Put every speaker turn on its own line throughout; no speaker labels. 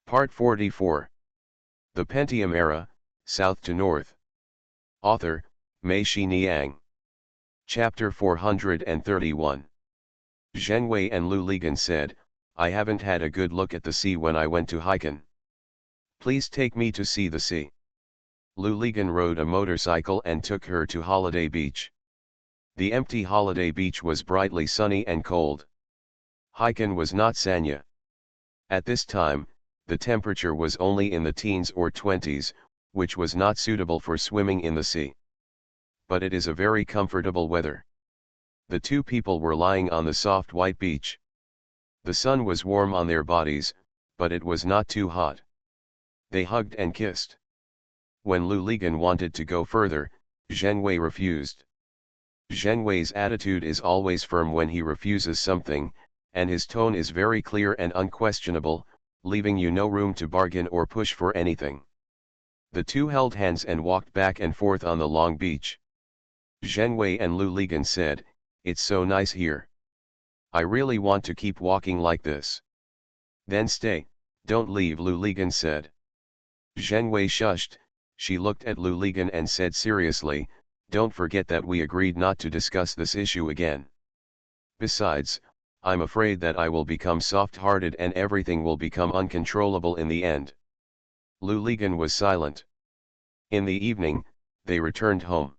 Part 44. The Pentium Era, South to North. Author, Mei-Shi Niang. Chapter 431. Zheng Wei and Lu Ligan said, I haven't had a good look at the sea when I went to Hiken. Please take me to see the sea. Lu Ligan rode a motorcycle and took her to Holiday Beach. The empty Holiday Beach was brightly sunny and cold. Hiken was not Sanya. At this time, the temperature was only in the teens or 20s, which was not suitable for swimming in the sea. But it is a very comfortable weather. The two people were lying on the soft white beach. The sun was warm on their bodies, but it was not too hot. They hugged and kissed. When Lu Ligan wanted to go further, Zheng Wei refused. Zheng Wei's attitude is always firm when he refuses something, and his tone is very clear and unquestionable, leaving you no room to bargain or push for anything. The two held hands and walked back and forth on the long beach. Zheng Wei and Lu Ligan said, It's so nice here. I really want to keep walking like this. Then stay, don't leave, Lu Ligan said. Zheng Wei shushed. She looked at Lu Ligan and said seriously, Don't forget that we agreed not to discuss this issue again. Besides, I'm afraid that I will become soft-hearted and everything will become uncontrollable in the end. Lu Ligan was silent. In the evening, they returned home.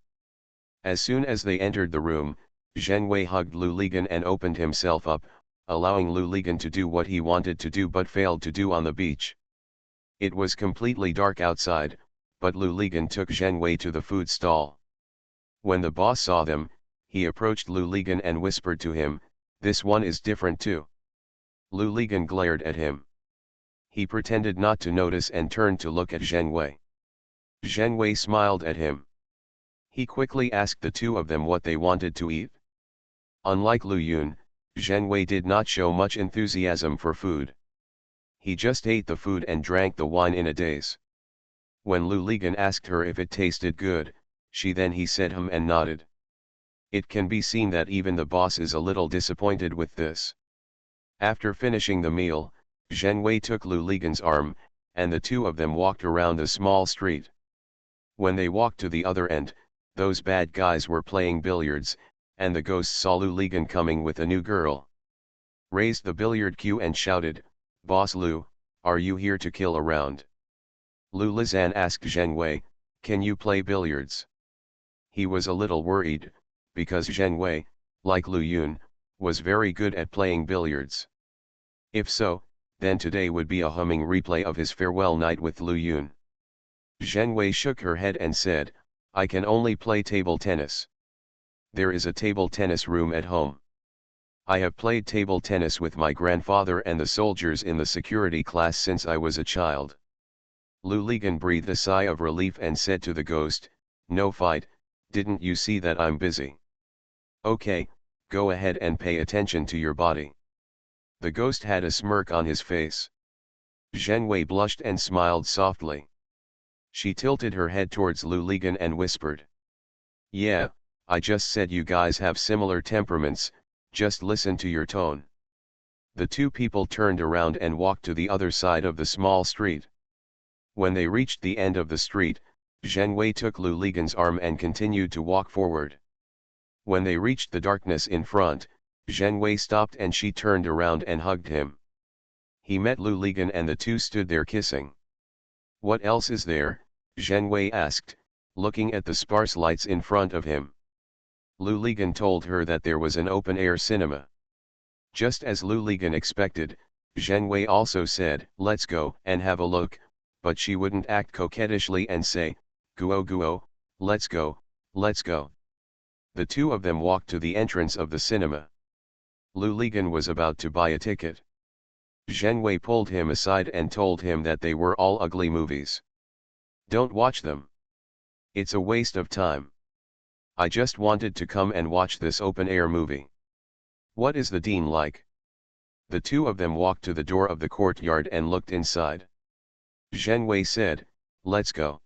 As soon as they entered the room, Zheng Wei hugged Lu Ligan and opened himself up, allowing Lu Ligan to do what he wanted to do but failed to do on the beach. It was completely dark outside, but Lu Ligan took Zheng Wei to the food stall. When the boss saw them, he approached Lu Ligan and whispered to him, This one is different too. Lu Ligan glared at him. He pretended not to notice and turned to look at Zheng Wei. Zheng Wei smiled at him. He quickly asked the two of them what they wanted to eat. Unlike Lu Yun, Zheng Wei did not show much enthusiasm for food. He just ate the food and drank the wine in a daze. When Lu Ligan asked her if it tasted good, he said and nodded. It can be seen that even the boss is a little disappointed with this. After finishing the meal, Zheng Wei took Lu Ligan's arm, and the two of them walked around the small street. When they walked to the other end, those bad guys were playing billiards, and the ghost saw Lu Ligan coming with a new girl. Raised the billiard cue and shouted, Boss Lu, are you here to kill around? Lu Lizan asked Zheng Wei, Can you play billiards? He was a little worried, because Zheng Wei, like Lu Yun, was very good at playing billiards. If so, then today would be a humming replay of his farewell night with Lu Yun. Zheng Wei shook her head and said, I can only play table tennis. There is a table tennis room at home. I have played table tennis with my grandfather and the soldiers in the security class since I was a child. Lu Ligan breathed a sigh of relief and said to the ghost, No fight, didn't you see that I'm busy? Okay, go ahead and pay attention to your body. The ghost had a smirk on his face. Zheng Wei blushed and smiled softly. She tilted her head towards Lu Ligan and whispered. Yeah, I just said you guys have similar temperaments, just listen to your tone. The two people turned around and walked to the other side of the small street. When they reached the end of the street, Zheng Wei took Lu Ligan's arm and continued to walk forward. When they reached the darkness in front, Zheng Wei stopped and she turned around and hugged him. He met Lu Ligan and the two stood there kissing. What else is there? Zheng Wei asked, looking at the sparse lights in front of him. Lu Ligan told her that there was an open-air cinema. Just as Lu Ligan expected, Zheng Wei also said, Let's go and have a look, but she wouldn't act coquettishly and say, Guo, let's go, let's go. The two of them walked to the entrance of the cinema. Lu Ligan was about to buy a ticket. Zheng Wei pulled him aside and told him that they were all ugly movies. Don't watch them. It's a waste of time. I just wanted to come and watch this open-air movie. What is the dean like? The two of them walked to the door of the courtyard and looked inside. Zheng Wei said, Let's go.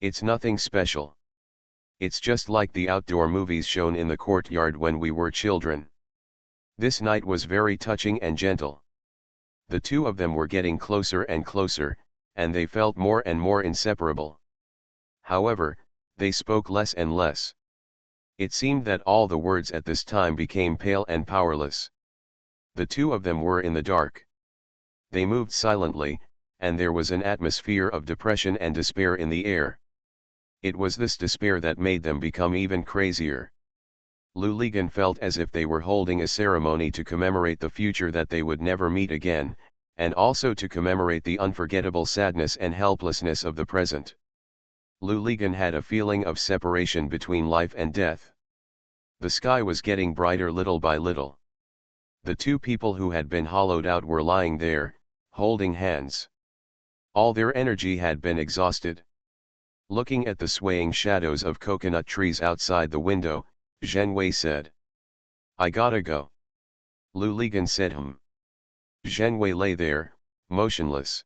It's nothing special. It's just like the outdoor movies shown in the courtyard when we were children. This night was very touching and gentle. The two of them were getting closer and closer, and they felt more and more inseparable. However, they spoke less and less. It seemed that all the words at this time became pale and powerless. The two of them were in the dark. They moved silently, and there was an atmosphere of depression and despair in the air. It was this despair that made them become even crazier. Luligan felt as if they were holding a ceremony to commemorate the future that they would never meet again, and also to commemorate the unforgettable sadness and helplessness of the present. Luligan had a feeling of separation between life and death. The sky was getting brighter little by little. The two people who had been hollowed out were lying there, holding hands. All their energy had been exhausted. Looking at the swaying shadows of coconut trees outside the window, Zhenwei said, "I gotta go." Luligan said Zhenwei lay there, motionless.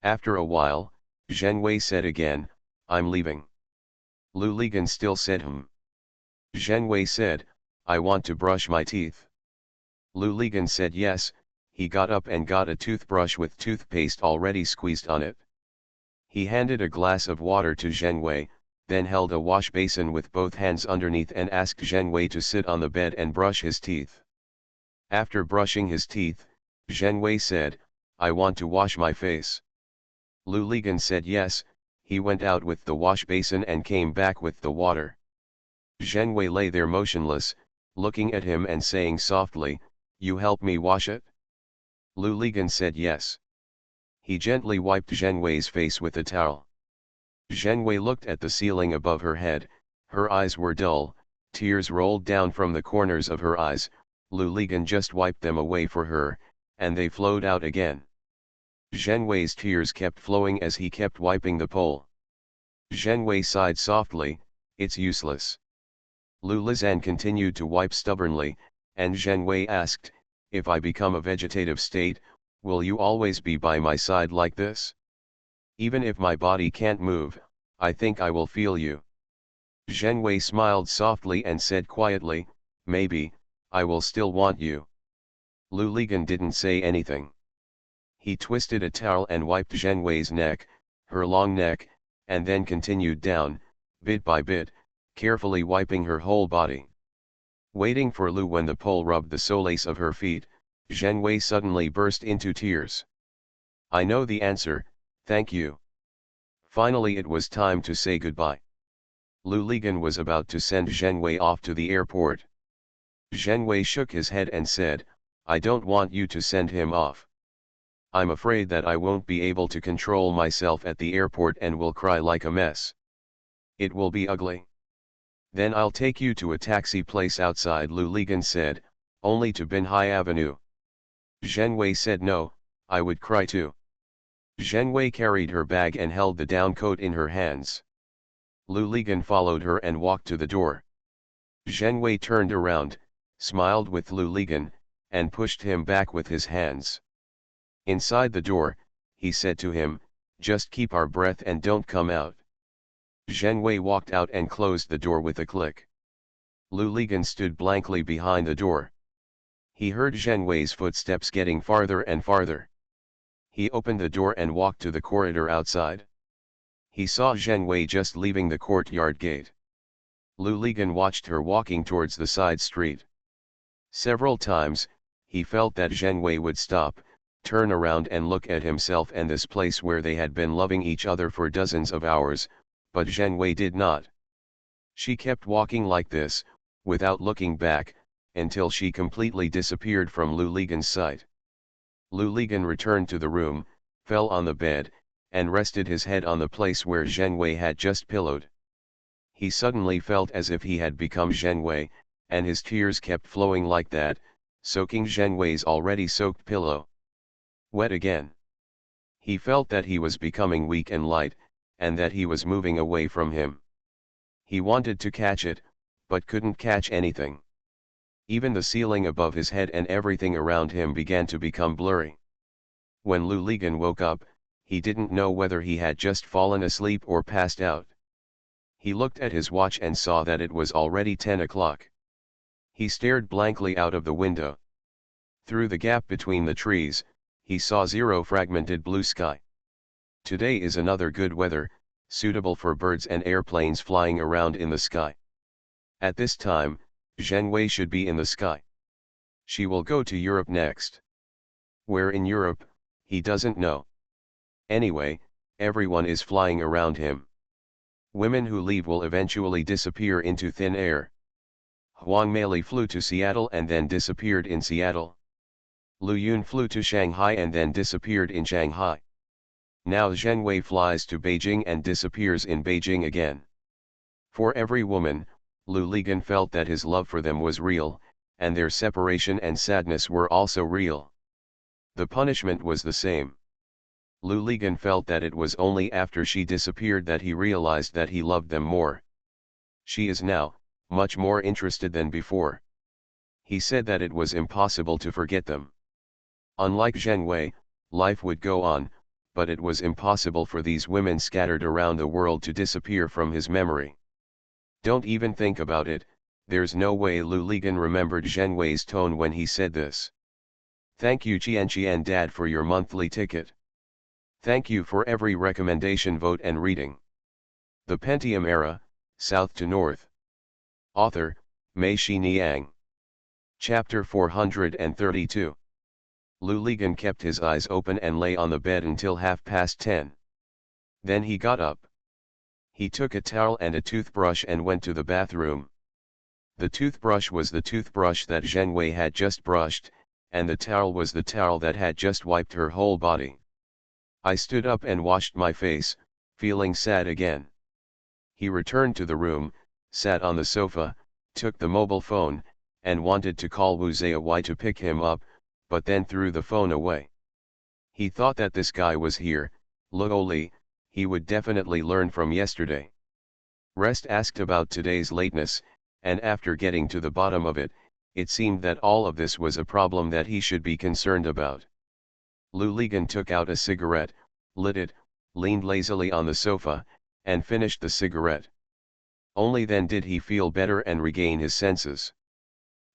After a while, Zhenwei said again, "I'm leaving." Luligan still said Zhenwei said, "I want to brush my teeth." Luligan said yes. He got up and got a toothbrush with toothpaste already squeezed on it. He handed a glass of water to Zhenwei, then held a wash basin with both hands underneath and asked Zhenwei to sit on the bed and brush his teeth. After brushing his teeth, Zhenwei said, "I want to wash my face." Luligan said yes. He went out with the wash basin and came back with the water. Zhenwei lay there motionless, looking at him and saying softly, "You help me wash it?" Luligan said yes. He gently wiped Zhenwei's face with a towel. Zhenwei looked at the ceiling above her head. Her eyes were dull, tears rolled down from the corners of her eyes. Luligan just wiped them away for her, and they flowed out again. Zhenwei's tears kept flowing as he kept wiping the pole. Zhenwei sighed softly, "It's useless." Lulizan continued to wipe stubbornly, and Zhenwei asked, "If I become a vegetative state, will you always be by my side like this? Even if my body can't move, I think I will feel you." Zhenwei smiled softly and said quietly, "Maybe, I will still want you." Luligan didn't say anything. He twisted a towel and wiped Zhenwei's neck, her long neck, and then continued down, bit by bit, carefully wiping her whole body. Waiting for Lu when the pole rubbed the soles of her feet, Zhenwei suddenly burst into tears. "I know the answer, thank you." Finally it was time to say goodbye. Luligan was about to send Zhenwei off to the airport. Zhenwei shook his head and said, "I don't want you to send him off. I'm afraid that I won't be able to control myself at the airport and will cry like a mess. It will be ugly. Then I'll take you to a taxi place outside," Luligan said, "only to Binhai Avenue." Zhenwei said, "No, I would cry too." Zhenwei carried her bag and held the down coat in her hands. Luligan followed her and walked to the door. Zhenwei turned around, smiled with Luligan, and pushed him back with his hands. Inside the door, he said to him, "Just keep our breath and don't come out." Zhenwei walked out and closed the door with a click. Luligan stood blankly behind the door. He heard Zhenwei's footsteps getting farther and farther. He opened the door and walked to the corridor outside. He saw Zhenwei just leaving the courtyard gate. Luligan watched her walking towards the side street. Several times, he felt that Zhenwei would stop, turn around and look at himself and this place where they had been loving each other for dozens of hours, but Zhenwei did not. She kept walking like this, without looking back, until she completely disappeared from Luligan's sight. Luligan returned to the room, fell on the bed, and rested his head on the place where Zhenwei had just pillowed. He suddenly felt as if he had become Zhenwei, and his tears kept flowing like that, soaking Zhenwei's already soaked pillow. Wet again. He felt that he was becoming weak and light, and that he was moving away from him. He wanted to catch it, but couldn't catch anything. Even the ceiling above his head and everything around him began to become blurry. When Luligan woke up, he didn't know whether he had just fallen asleep or passed out. He looked at his watch and saw that it was already 10 o'clock. He stared blankly out of the window. Through the gap between the trees, he saw zero fragmented blue sky. Today is another good weather, suitable for birds and airplanes flying around in the sky. At this time, Zheng Wei should be in the sky. She will go to Europe next. Where in Europe, he doesn't know. Anyway, everyone is flying around him. Women who leave will eventually disappear into thin air. Huang Mei flew to Seattle and then disappeared in Seattle. Lu Yun flew to Shanghai and then disappeared in Shanghai. Now Zheng Wei flies to Beijing and disappears in Beijing again. For every woman, Lu Ligan felt that his love for them was real, and their separation and sadness were also real. The punishment was the same. Lu Ligan felt that it was only after she disappeared that he realized that he loved them more. She is now much more interested than before. He said that it was impossible to forget them. Unlike Zheng Wei, life would go on, but it was impossible for these women scattered around the world to disappear from his memory. Don't even think about it, there's no way Lu Ligan remembered Zheng Wei's tone when he said this. Thank you Qian Dad for your monthly ticket. Thank you for every recommendation, vote and reading. The Pentium Era, South to North. Author, Mei-Shi Niang. Chapter 432. Lu Ligan kept his eyes open and lay on the bed until 10:30. Then he got up. He took a towel and a toothbrush and went to the bathroom. The toothbrush was the toothbrush that Zheng Wei had just brushed, and the towel was the towel that had just wiped her whole body. I stood up and washed my face, feeling sad again. He returned to the room, sat on the sofa, took the mobile phone, and wanted to call Wu Ziyawai to pick him up, but then threw the phone away. He thought that this guy was here, Luo Li, he would definitely learn from yesterday. Rest asked about today's lateness, and after getting to the bottom of it, it seemed that all of this was a problem that he should be concerned about. Lu Ligan took out a cigarette, lit it, leaned lazily on the sofa, and finished the cigarette. Only then did he feel better and regain his senses.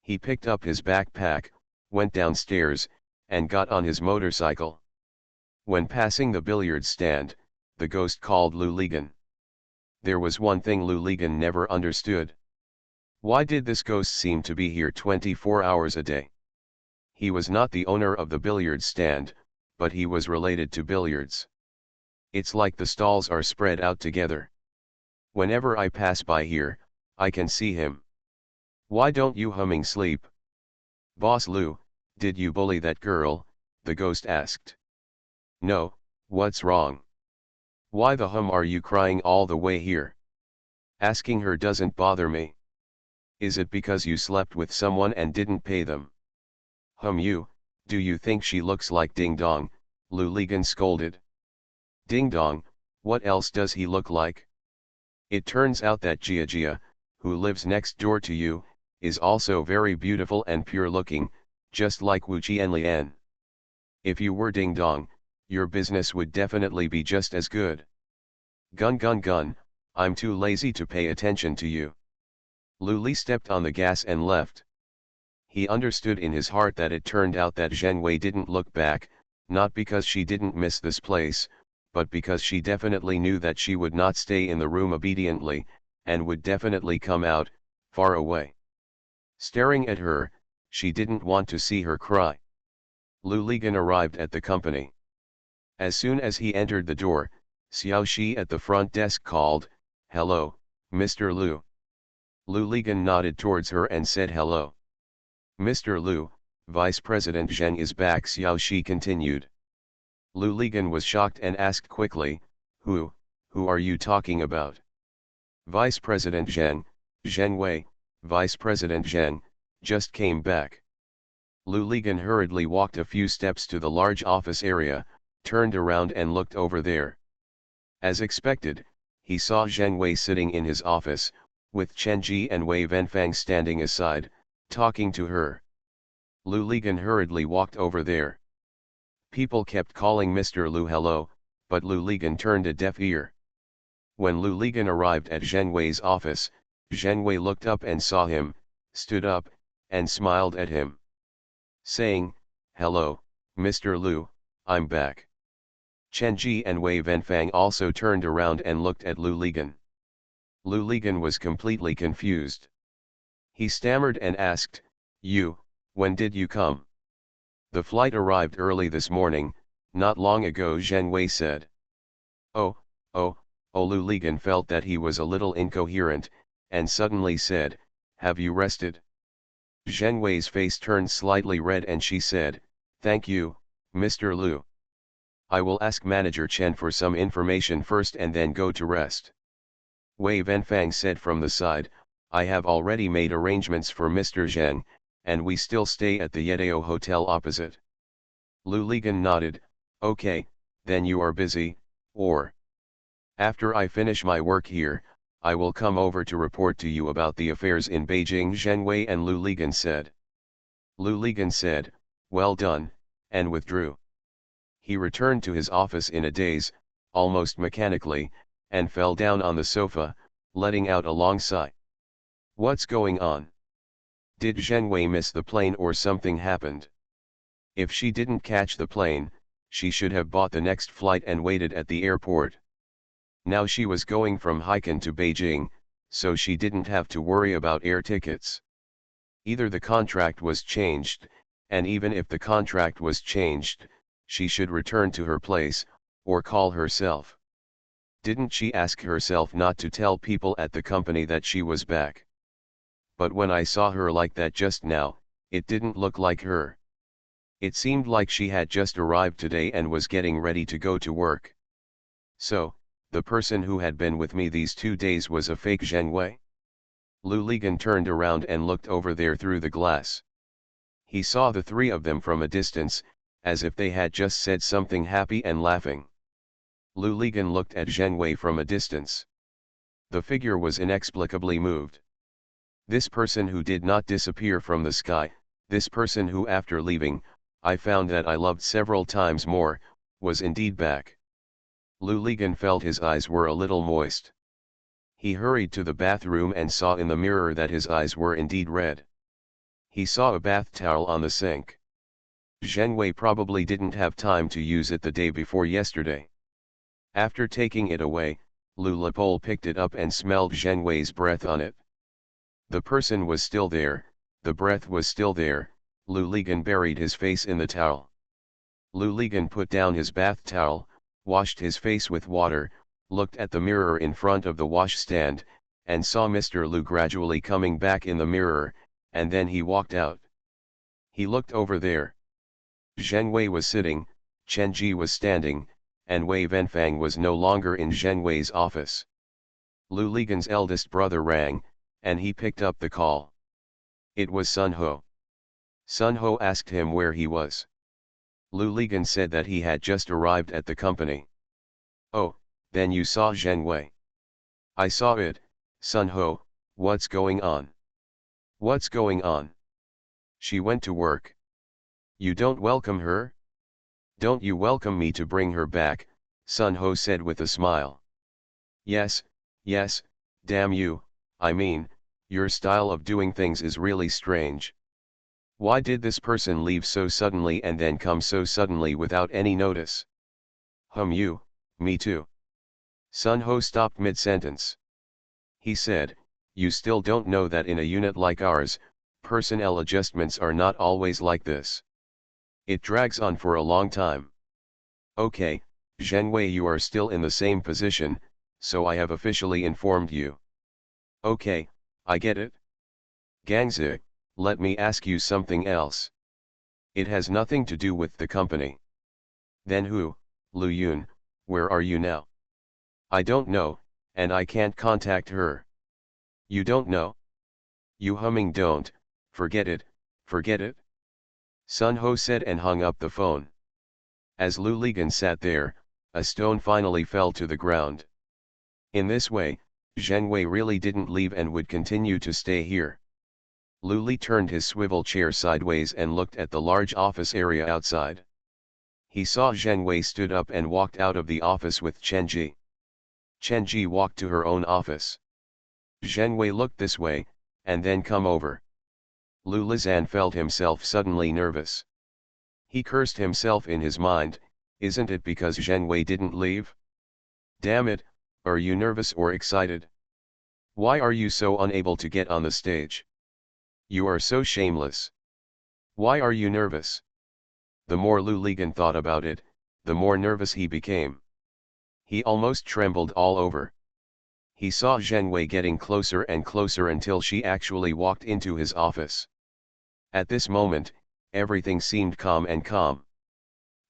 He picked up his backpack, went downstairs, and got on his motorcycle. When passing the billiard stand, the ghost called Lu Ligan. There was one thing Lu Ligan never understood. Why did this ghost seem to be here 24 hours a day? He was not the owner of the billiard stand, but he was related to billiards. It's like the stalls are spread out together. Whenever I pass by here, I can see him. Why don't you humming sleep? Boss Lu, did you bully that girl? The ghost asked. No, what's wrong? Why the hum are you crying all the way here? Asking her doesn't bother me. Is it because you slept with someone and didn't pay them? You, do you think she looks like Ding Dong? Lu Ligan scolded. Ding Dong, what else does he look like? It turns out that Jia, who lives next door to you, is also very beautiful and pure looking, just like Wu Qianlian. If you were Ding Dong, your business would definitely be just as good. Gun, I'm too lazy to pay attention to you. Lu Li stepped on the gas and left. He understood in his heart that it turned out that Zheng Wei didn't look back, not because she didn't miss this place, but because she definitely knew that she would not stay in the room obediently, and would definitely come out, far away. Staring at her, she didn't want to see her cry. Lu Ligan arrived at the company. As soon as he entered the door, Xiao Shi at the front desk called, "Hello, Mr. Lu." Lu Ligan nodded towards her and said hello. "Mr. Lu, Vice President Zheng is back," Xiao Shi continued. Lu Ligan was shocked and asked quickly, Who are you talking about?" "Vice President Zheng Wei, Vice President Zheng, just came back." Lu Ligan hurriedly walked a few steps to the large office area, turned around and looked over there. As expected, he saw Zheng Wei sitting in his office, with Chen Ji and Wei Venfang standing aside, talking to her. Lu Ligan hurriedly walked over there. People kept calling Mr. Lu hello, but Lu Ligan turned a deaf ear. When Lu Ligan arrived at Zheng Wei's office, Zheng Wei looked up and saw him, stood up, and smiled at him. Saying, "Hello, Mr. Lu, I'm back. Chen Ji and Wei Venfang also turned around and looked at Lu Ligan. Lu Ligan was completely confused. He stammered and asked, when did you come? The flight arrived early this morning, not long ago, Zheng Wei said. Oh, oh, Lu Ligan felt that he was a little incoherent, and suddenly said, have you rested? Zheng Wei's face turned slightly red and she said, thank you, Mr. Lu. I will ask Manager Chen for some information first and then go to rest. Wei Venfang said from the side, I have already made arrangements for Mr. Zheng, and we still stay at the Yedeo Hotel opposite. Lu Ligan nodded, okay, then you are busy, or after I finish my work here, I will come over to report to you about the affairs in Beijing, Zheng Wei and Lu Ligan said. Lu Ligan said, well done, and withdrew. He returned to his office in a daze, almost mechanically, and fell down on the sofa, letting out a long sigh. What's going on? Did Zheng Wei miss the plane or something happened? If she didn't catch the plane, she should have bought the next flight and waited at the airport. Now she was going from Haikan to Beijing, so she didn't have to worry about air tickets. Either the contract was changed, and even if the contract was changed, she should return to her place, or call herself. Didn't she ask herself not to tell people at the company that she was back? But when I saw her like that just now, it didn't look like her. It seemed like she had just arrived today and was getting ready to go to work. So, the person who had been with me these 2 days was a fake Zheng Wei? Lu Ligan turned around and looked over there through the glass. He saw the three of them from a distance, as if they had just said something happy and laughing. Lu Ligan looked at Zheng Wei from a distance. The figure was inexplicably moved. This person who did not disappear from the sky, this person who after leaving, I found that I loved several times more, was indeed back. Lu Ligan felt his eyes were a little moist. He hurried to the bathroom and saw in the mirror that his eyes were indeed red. He saw a bath towel on the sink. Zheng Wei probably didn't have time to use it the day before yesterday. After taking it away, Lu Lepole picked it up and smelled Zheng Wei's breath on it. The person was still there, the breath was still there. Lu Ligan buried his face in the towel. Lu Ligan put down his bath towel, washed his face with water, looked at the mirror in front of the washstand, and saw Mr. Lu gradually coming back in the mirror, and then he walked out. He looked over there. Zheng Wei was sitting, Chen Ji was standing, and Wei Venfang was no longer in Zheng Wei's office. Lu Ligan's eldest brother rang, and he picked up the call. It was Sun Ho. Sun Ho asked him where he was. Lu Ligan said that he had just arrived at the company. Oh, then you saw Zheng Wei. I saw it, Sun Ho. What's going on? What's going on? She went to work. You don't welcome her? Don't you welcome me to bring her back, Sun Ho said with a smile. Yes, yes, damn you, I mean, your style of doing things is really strange. Why did this person leave so suddenly and then come so suddenly without any notice? Me too. Sun Ho stopped mid-sentence. He said, you still don't know that in a unit like ours, personnel adjustments are not always like this. It drags on for a long time. Okay, Zheng Wei, you are still in the same position, so I have officially informed you. Okay, I get it. Gangzi, let me ask you something else. It has nothing to do with the company. Then who, Lu Yun, where are you now? I don't know, and I can't contact her. You don't know? You don't, forget it, forget it. Sun Ho said and hung up the phone. As Lu Ligan sat there, a stone finally fell to the ground. In this way, Zheng Wei really didn't leave and would continue to stay here. Lu Li turned his swivel chair sideways and looked at the large office area outside. He saw Zheng Wei stood up and walked out of the office with Chen Ji. Chen Ji walked to her own office. Zheng Wei looked this way, and then come over. Lu Lizan felt himself suddenly nervous. He cursed himself in his mind, Isn't it because Zhenwei didn't leave? Damn it, are you nervous or excited? Why are you so unable to get on the stage? You are so shameless. Why are you nervous? The more Lu Ligan thought about it, the more nervous he became. He almost trembled all over. He saw Zhenwei getting closer and closer until she actually walked into his office. At this moment, everything seemed calm and calm.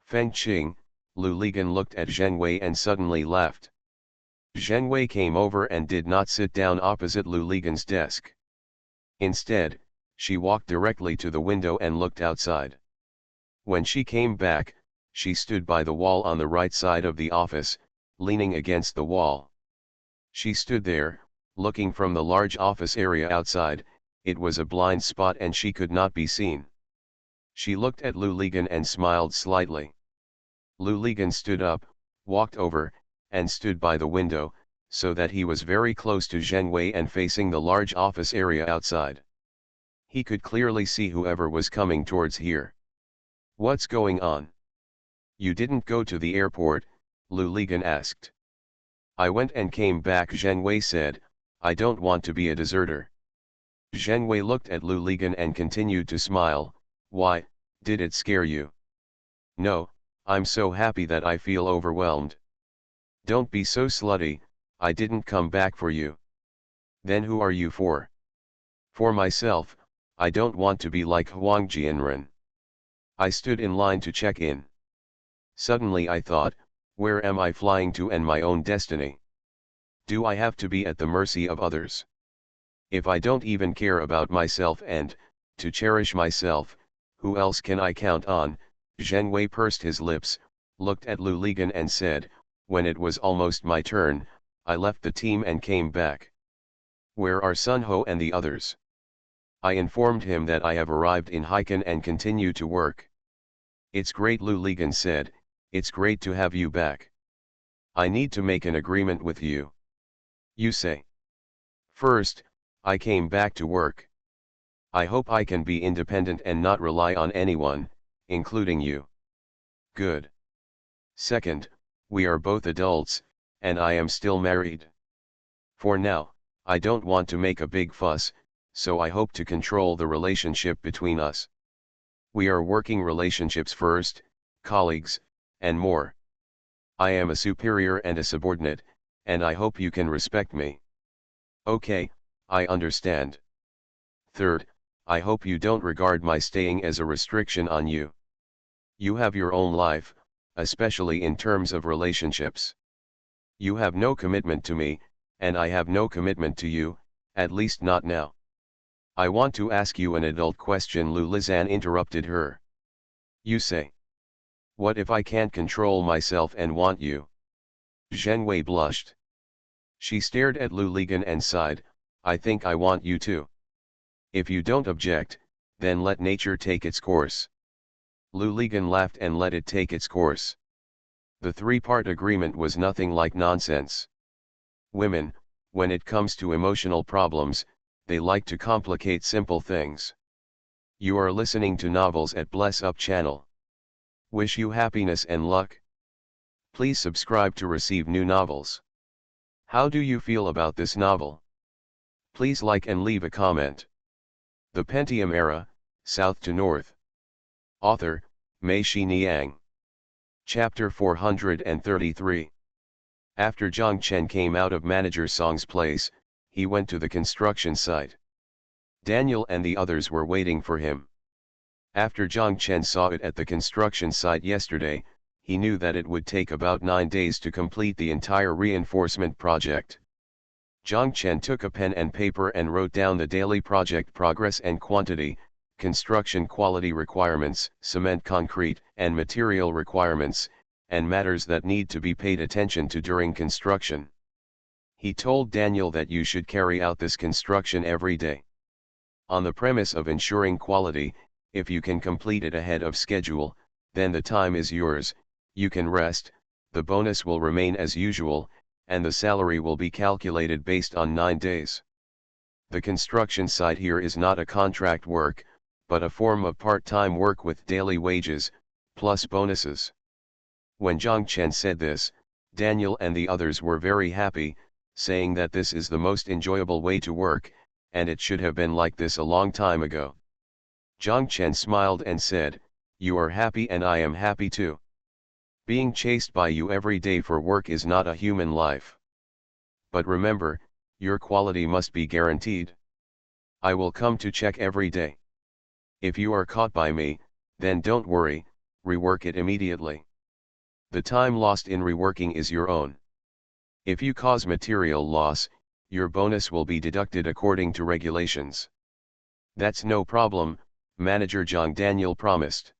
Feng Qing, Lu Ligan looked at Zhenwei and suddenly laughed. Zhenwei came over and did not sit down opposite Lu Ligan's desk. Instead, she walked directly to the window and looked outside. When she came back, she stood by the wall on the right side of the office, leaning against the wall. She stood there, looking from the large office area outside. It was a blind spot and she could not be seen. She looked at Lu Ligan and smiled slightly. Lu Ligan stood up, walked over, and stood by the window, so that he was very close to Zhenwei and facing the large office area outside. He could clearly see whoever was coming towards here. What's going on? You didn't go to the airport? Lu Ligan asked. I went and came back, Zhenwei said. I don't want to be a deserter. Zhenwei looked at Lu Ligan and continued to smile. Why, did it scare you? No, I'm so happy that I feel overwhelmed. Don't be so slutty, I didn't come back for you. Then who are you for? For myself, I don't want to be like Huang Jianren. I stood in line to check in. Suddenly I thought, where am I flying to and my own destiny? Do I have to be at the mercy of others? If I don't even care about myself and, to cherish myself, who else can I count on? Zhenwei pursed his lips, looked at Lu Ligan and said, when it was almost my turn, I left the team and came back. Where are Sun Ho and the others? I informed him that I have arrived in Haikan and continue to work. It's great, Lu Ligan said, it's great to have you back. I need to make an agreement with you. You say. First, I came back to work. I hope I can be independent and not rely on anyone, including you. Good. Second, we are both adults, and I am still married. For now, I don't want to make a big fuss, so I hope to control the relationship between us. We are working relationships first, colleagues, and more. I am a superior and a subordinate, and I hope you can respect me. Okay, I understand. Third, I hope you don't regard my staying as a restriction on you. You have your own life, especially in terms of relationships. You have no commitment to me, and I have no commitment to you, at least not now. I want to ask you an adult question, Lu Lizan interrupted her. You say. What if I can't control myself and want you? Zhenwei blushed. She stared at Lu Ligan and sighed, I think I want you too. If you don't object, then let nature take its course. Lu Ligan laughed and let it take its course. The three-part agreement was nothing like nonsense. Women, when it comes to emotional problems, they like to complicate simple things. You are listening to Novels at Bless Up channel. Wish you happiness and luck. Please subscribe to receive new novels. How do you feel about this novel? Please like and leave a comment. The Pentium Era, South to North. Author, Mei Xiniang. Chapter 433. After Zhang Chen came out of Manager Song's place, he went to the construction site. Daniel and the others were waiting for him. After Zhang Chen saw it at the construction site yesterday, he knew that it would take about 9 days to complete the entire reinforcement project. Zhang Chen took a pen and paper and wrote down the daily project progress and quantity, construction quality requirements, cement, concrete, and material requirements, and matters that need to be paid attention to during construction. He told Daniel that you should carry out this construction every day. On the premise of ensuring quality, if you can complete it ahead of schedule, then the time is yours, you can rest, the bonus will remain as usual, and the salary will be calculated based on 9 days. The construction site here is not a contract work, but a form of part-time work with daily wages, plus bonuses. When Zhang Chen said this, Daniel and the others were very happy, saying that this is the most enjoyable way to work, and it should have been like this a long time ago. Zhang Chen smiled and said, "You are happy and I am happy too. Being chased by you every day for work is not a human life. But remember, your quality must be guaranteed. I will come to check every day. If you are caught by me, then don't worry, rework it immediately. The time lost in reworking is your own. If you cause material loss, your bonus will be deducted according to regulations." "That's no problem," Manager Zhang Daniel promised.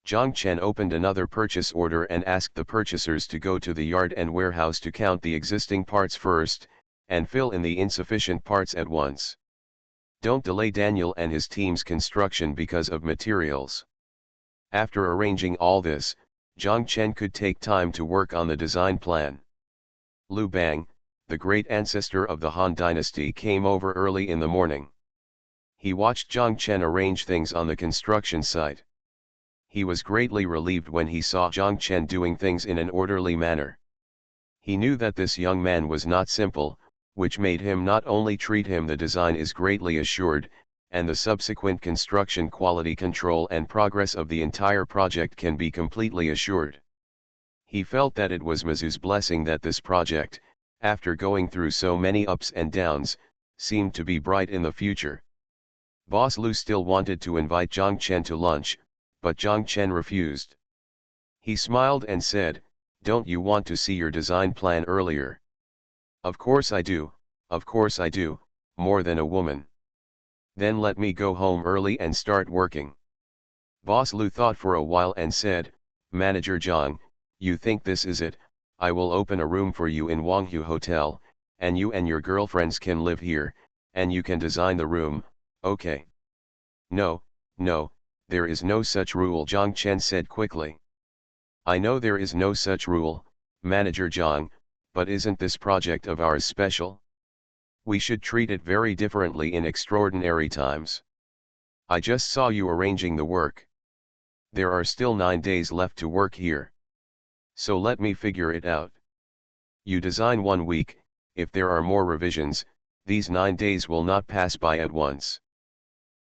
Zhang Chen opened another purchase order and asked the purchasers to go to the yard and warehouse to count the existing parts first, and fill in the insufficient parts at once. Don't delay Daniel and his team's construction because of materials. After arranging all this, Zhang Chen could take time to work on the design plan. Liu Bang, the great ancestor of the Han dynasty, came over early in the morning. He watched Zhang Chen arrange things on the construction site. He was greatly relieved when he saw Zhang Chen doing things in an orderly manner. He knew that this young man was not simple, which made him not only treat him the design is greatly assured, and the subsequent construction quality control and progress of the entire project can be completely assured. He felt that it was Mizu's blessing that this project, after going through so many ups and downs, seemed to be bright in the future. Boss Liu still wanted to invite Zhang Chen to lunch, but Zhang Chen refused. He smiled and said, "Don't you want to see your design plan earlier?" "Of course I do, more than a woman." "Then let me go home early and start working." Boss Liu thought for a while and said, "Manager Zhang, you think this is it? I will open a room for you in Wanghu Hotel, and you and your girlfriends can live here, and you can design the room, okay?" No, there is no such rule," Zhang Chen said quickly. "I know there is no such rule, Manager Zhang, but isn't this project of ours special? We should treat it very differently in extraordinary times. I just saw you arranging the work. There are still 9 days left to work here. So let me figure it out. You design 1 week, if there are more revisions, these 9 days will not pass by at once.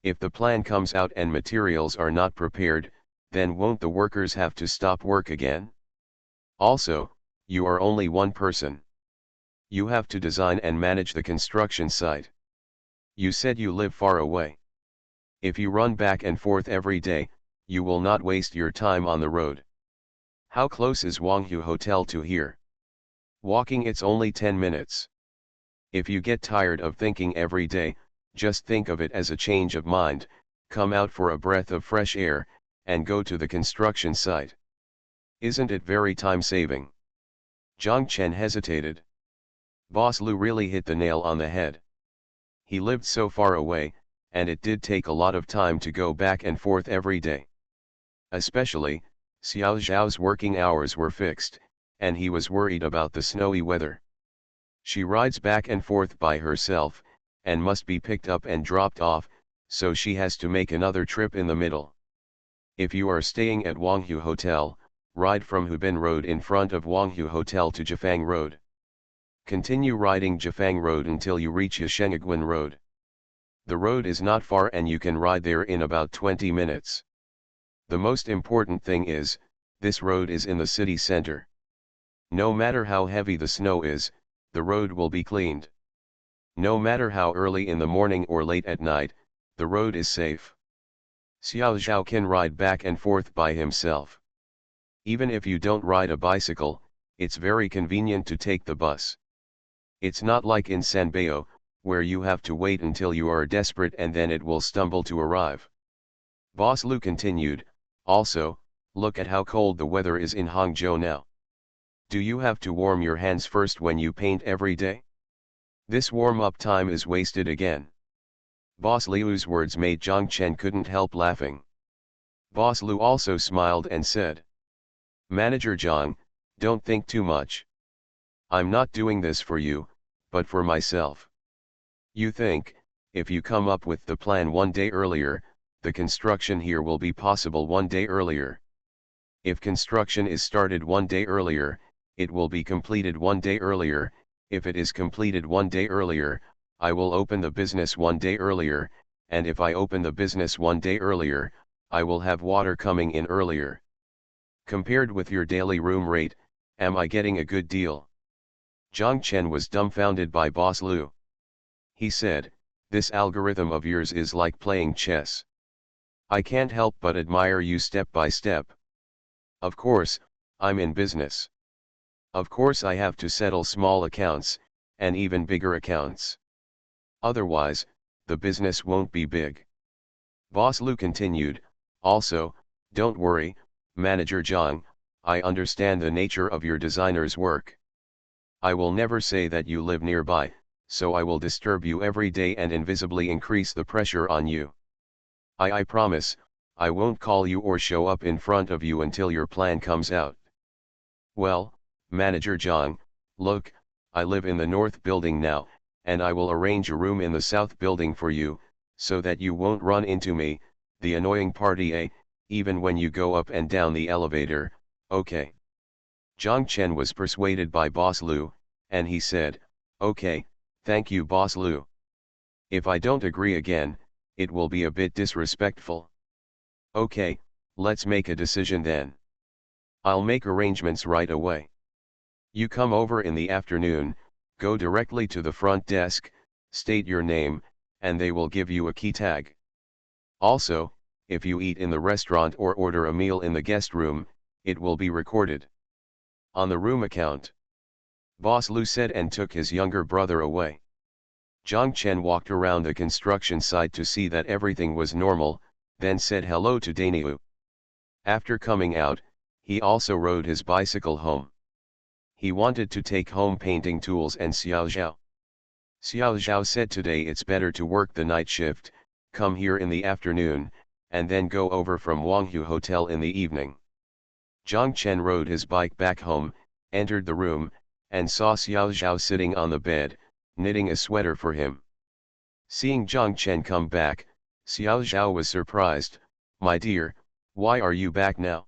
If the plan comes out and materials are not prepared, then won't the workers have to stop work again? Also, you are only one person. You have to design and manage the construction site. You said you live far away. If you run back and forth every day, you will not waste your time on the road. How close is Wanghu Hotel to here? Walking it's only 10 minutes. If you get tired of thinking every day, just think of it as a change of mind, come out for a breath of fresh air, and go to the construction site. Isn't it very time-saving?" Zhang Chen hesitated. Boss Liu really hit the nail on the head. He lived so far away, and it did take a lot of time to go back and forth every day. Especially, Xiao Zhao's working hours were fixed, and he was worried about the snowy weather. She rides back and forth by herself, and must be picked up and dropped off, so she has to make another trip in the middle. If you are staying at Wanghu Hotel, ride from Hubin Road in front of Wanghu Hotel to Jifang Road. Continue riding Jifang Road until you reach Yashengguan Road. The road is not far and you can ride there in about 20 minutes. The most important thing is, this road is in the city center. No matter how heavy the snow is, the road will be cleaned. No matter how early in the morning or late at night, the road is safe. Xiao Zhao can ride back and forth by himself. Even if you don't ride a bicycle, it's very convenient to take the bus. It's not like in Sanbeo, where you have to wait until you are desperate and then it will stumble to arrive. Boss Liu continued, "Also, look at how cold the weather is in Hangzhou now. Do you have to warm your hands first when you paint every day? This warm-up time is wasted again." Boss Liu's words made Zhang Chen couldn't help laughing. Boss Liu also smiled and said, "Manager Zhang, don't think too much. I'm not doing this for you, but for myself. You think, if you come up with the plan 1 day earlier, the construction here will be possible 1 day earlier. If construction is started 1 day earlier, it will be completed 1 day earlier. If it is completed 1 day earlier, I will open the business 1 day earlier, and if I open the business 1 day earlier, I will have water coming in earlier. Compared with your daily room rate, am I getting a good deal? Zhang Chen was dumbfounded by Boss Lu. He said, "This algorithm of yours is like playing chess. I can't help but admire you step by step. Of course, I'm in business. Of course I have to settle small accounts, and even bigger accounts. Otherwise, the business won't be big." Boss Lu continued, "Also, don't worry, Manager Zhang, I understand the nature of your designer's work. I will never say that you live nearby, so I will disturb you every day and invisibly increase the pressure on you. I promise, I won't call you or show up in front of you until your plan comes out." "Well, Manager Zhang, look, I live in the north building now, and I will arrange a room in the south building for you, so that you won't run into me, the annoying party, even when you go up and down the elevator, okay?" Zhang Chen was persuaded by Boss Lu, and he said, "Okay, thank you Boss Lu. If I don't agree again, it will be a bit disrespectful. Okay, let's make a decision then. I'll make arrangements right away. You come over in the afternoon, go directly to the front desk, state your name, and they will give you a key tag. Also, if you eat in the restaurant or order a meal in the guest room, it will be recorded on the room account." Boss Lu said and took his younger brother away. Zhang Chen walked around the construction site to see that everything was normal, then said hello to Daniu. After coming out, he also rode his bicycle home. He wanted to take home painting tools and Xiao Zhao. Xiao Zhao said today it's better to work the night shift, come here in the afternoon, and then go over from Wanghu Hotel in the evening. Zhang Chen rode his bike back home, entered the room, and saw Xiao Zhao sitting on the bed, knitting a sweater for him. Seeing Zhang Chen come back, Xiao Zhao was surprised. "My dear, why are you back now?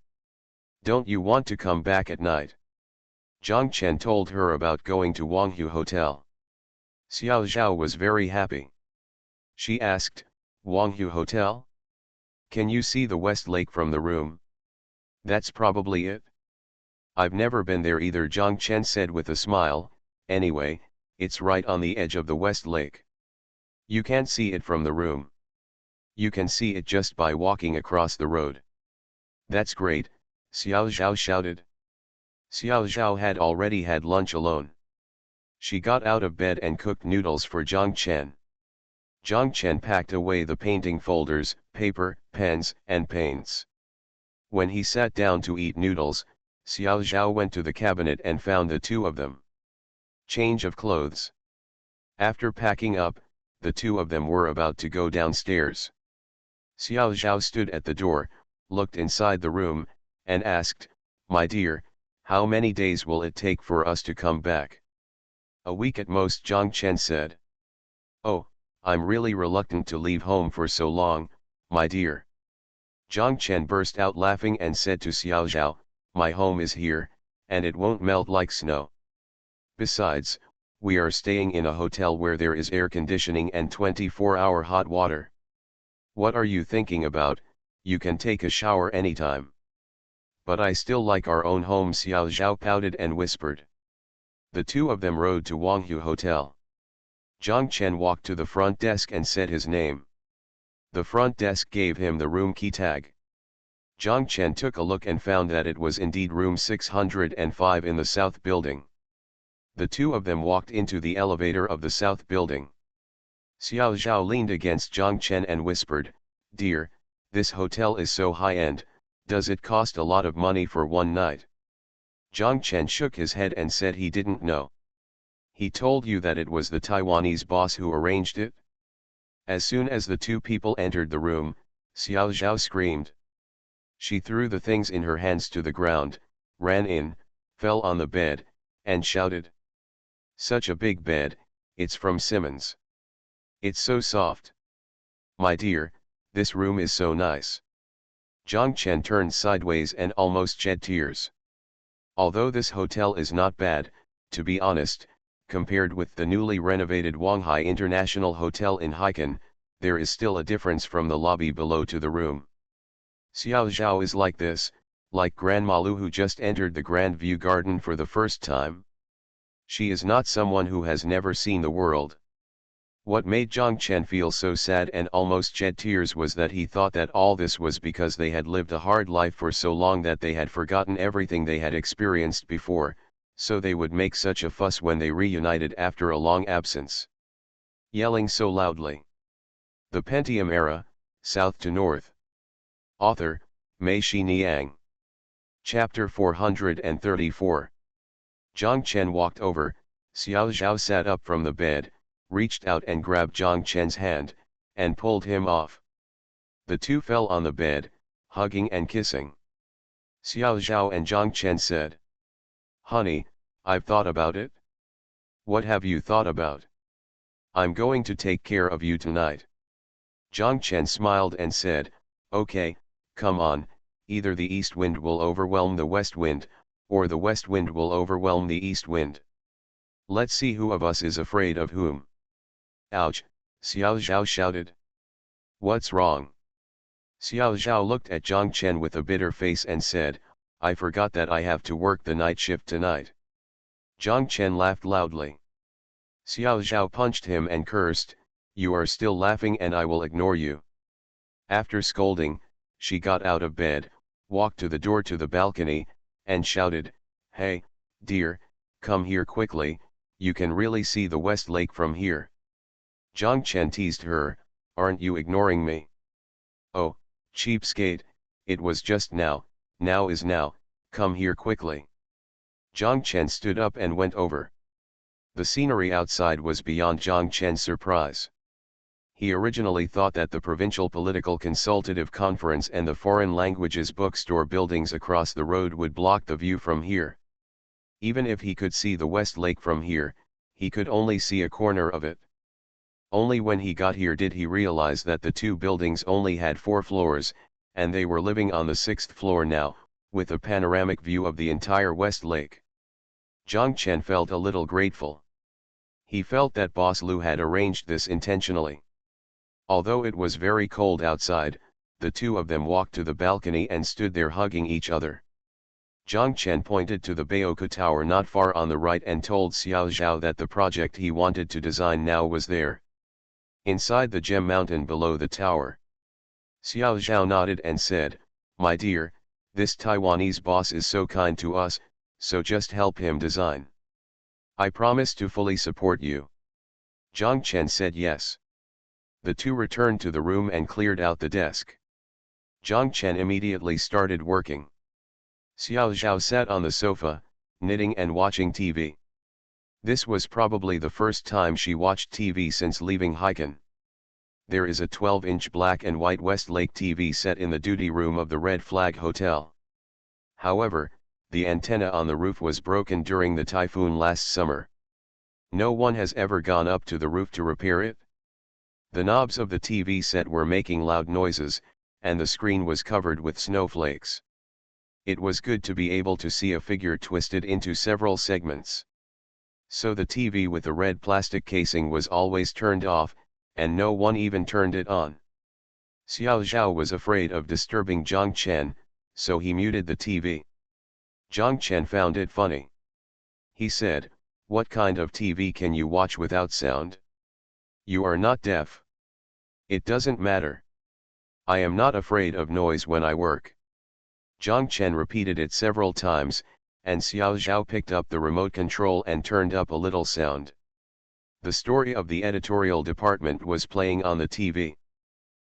Don't you want to come back at night?" Zhang Chen told her about going to Wanghu Hotel. Xiao Zhao was very happy. She asked, "Wanghu Hotel? Can you see the West Lake from the room?" "That's probably it. I've never been there either," Zhang Chen said with a smile. "Anyway, it's right on the edge of the West Lake. You can't see it from the room. You can see it just by walking across the road." "That's great," Xiao Zhao shouted. Xiao Zhao had already had lunch alone. She got out of bed and cooked noodles for Zhang Chen. Zhang Chen packed away the painting folders, paper, pens, and paints. When he sat down to eat noodles, Xiao Zhao went to the cabinet and found the two of them. Change of clothes. After packing up, the two of them were about to go downstairs. Xiao Zhao stood at the door, looked inside the room, and asked, "My dear, how many days will it take for us to come back?" "A week at most," Zhang Chen said. "Oh, I'm really reluctant to leave home for so long, my dear." Zhang Chen burst out laughing and said to Xiao Zhao, "My home is here, and it won't melt like snow. Besides, we are staying in a hotel where there is air conditioning and 24-hour hot water. What are you thinking about? You can take a shower anytime." "But I still like our own home," Xiao Zhao pouted and whispered. The two of them rode to Wanghu Hotel. Zhang Chen walked to the front desk and said his name. The front desk gave him the room key tag. Zhang Chen took a look and found that it was indeed room 605 in the south building. The two of them walked into the elevator of the south building. Xiao Zhao leaned against Zhang Chen and whispered, "Dear, this hotel is so high-end, does it cost a lot of money for one night?" Zhang Chen shook his head and said he didn't know. "He told you that it was the Taiwanese boss who arranged it?" As soon as the two people entered the room, Xiao Zhao screamed. She threw the things in her hands to the ground, ran in, fell on the bed, and shouted, "Such a big bed, it's from Simmons. It's so soft. My dear, this room is so nice." Zhang Chen turned sideways and almost shed tears. Although this hotel is not bad, to be honest, compared with the newly renovated Wanghai International Hotel in Haikan, there is still a difference from the lobby below to the room. Xiao Zhao is like this, like Grandma Lu who just entered the Grand View Garden for the first time. She is not someone who has never seen the world. What made Zhang Chen feel so sad and almost shed tears was that he thought that all this was because they had lived a hard life for so long that they had forgotten everything they had experienced before, so they would make such a fuss when they reunited after a long absence. Yelling so loudly. The Pentium Era, South to North. Author, Mei Shi Niang. Chapter 434. Zhang Chen walked over, Xiao Zhao sat up from the bed, reached out and grabbed Zhang Chen's hand, and pulled him off. The two fell on the bed, hugging and kissing. Xiao Zhao and Zhang Chen said, "Honey, I've thought about it." "What have you thought about?" "I'm going to take care of you tonight." Zhang Chen smiled and said, "Okay, come on, either the east wind will overwhelm the west wind, or the west wind will overwhelm the east wind. Let's see who of us is afraid of whom." "Ouch," Xiao Zhao shouted. "What's wrong?" Xiao Zhao looked at Zhang Chen with a bitter face and said, "I forgot that I have to work the night shift tonight." Zhang Chen laughed loudly. Xiao Zhao punched him and cursed, "You are still laughing and I will ignore you." After scolding, she got out of bed, walked to the door to the balcony, and shouted, "Hey, dear, come here quickly, you can really see the West Lake from here." Zhang Chen teased her, "Aren't you ignoring me?" "Oh, cheapskate, it was just now, now is now, come here quickly." Zhang Chen stood up and went over. The scenery outside was beyond Zhang Chen's surprise. He originally thought that the Provincial Political Consultative Conference and the Foreign Languages bookstore buildings across the road would block the view from here. Even if he could see the West Lake from here, he could only see a corner of it. Only when he got here did he realize that the two buildings only had 4 floors, and they were living on the 6th floor now, with a panoramic view of the entire West Lake. Zhang Chen felt a little grateful. He felt that Boss Lu had arranged this intentionally. Although it was very cold outside, the two of them walked to the balcony and stood there hugging each other. Zhang Chen pointed to the Baoku Tower not far on the right and told Xiao Zhao that the project he wanted to design now was there. Inside the gem mountain below the tower. Xiao Zhao nodded and said, "My dear, this Taiwanese boss is so kind to us, so just help him design. I promise to fully support you." Zhang Chen said yes. The two returned to the room and cleared out the desk. Zhang Chen immediately started working. Xiao Zhao sat on the sofa, knitting and watching TV. This was probably the first time she watched TV since leaving Haikan. There is a 12-inch black and white West Lake TV set in the duty room of the Red Flag Hotel. However, the antenna on the roof was broken during the typhoon last summer. No one has ever gone up to the roof to repair it. The knobs of the TV set were making loud noises, and the screen was covered with snowflakes. It was good to be able to see a figure twisted into several segments. So the TV with the red plastic casing was always turned off, and no one even turned it on. Xiao Zhao was afraid of disturbing Zhang Chen, so he muted the TV. Zhang Chen found it funny. He said, "What kind of TV can you watch without sound? You are not deaf." "It doesn't matter. I am not afraid of noise when I work." Zhang Chen repeated it several times, and Xiao Zhao picked up the remote control and turned up a little sound. The story of the editorial department was playing on the TV.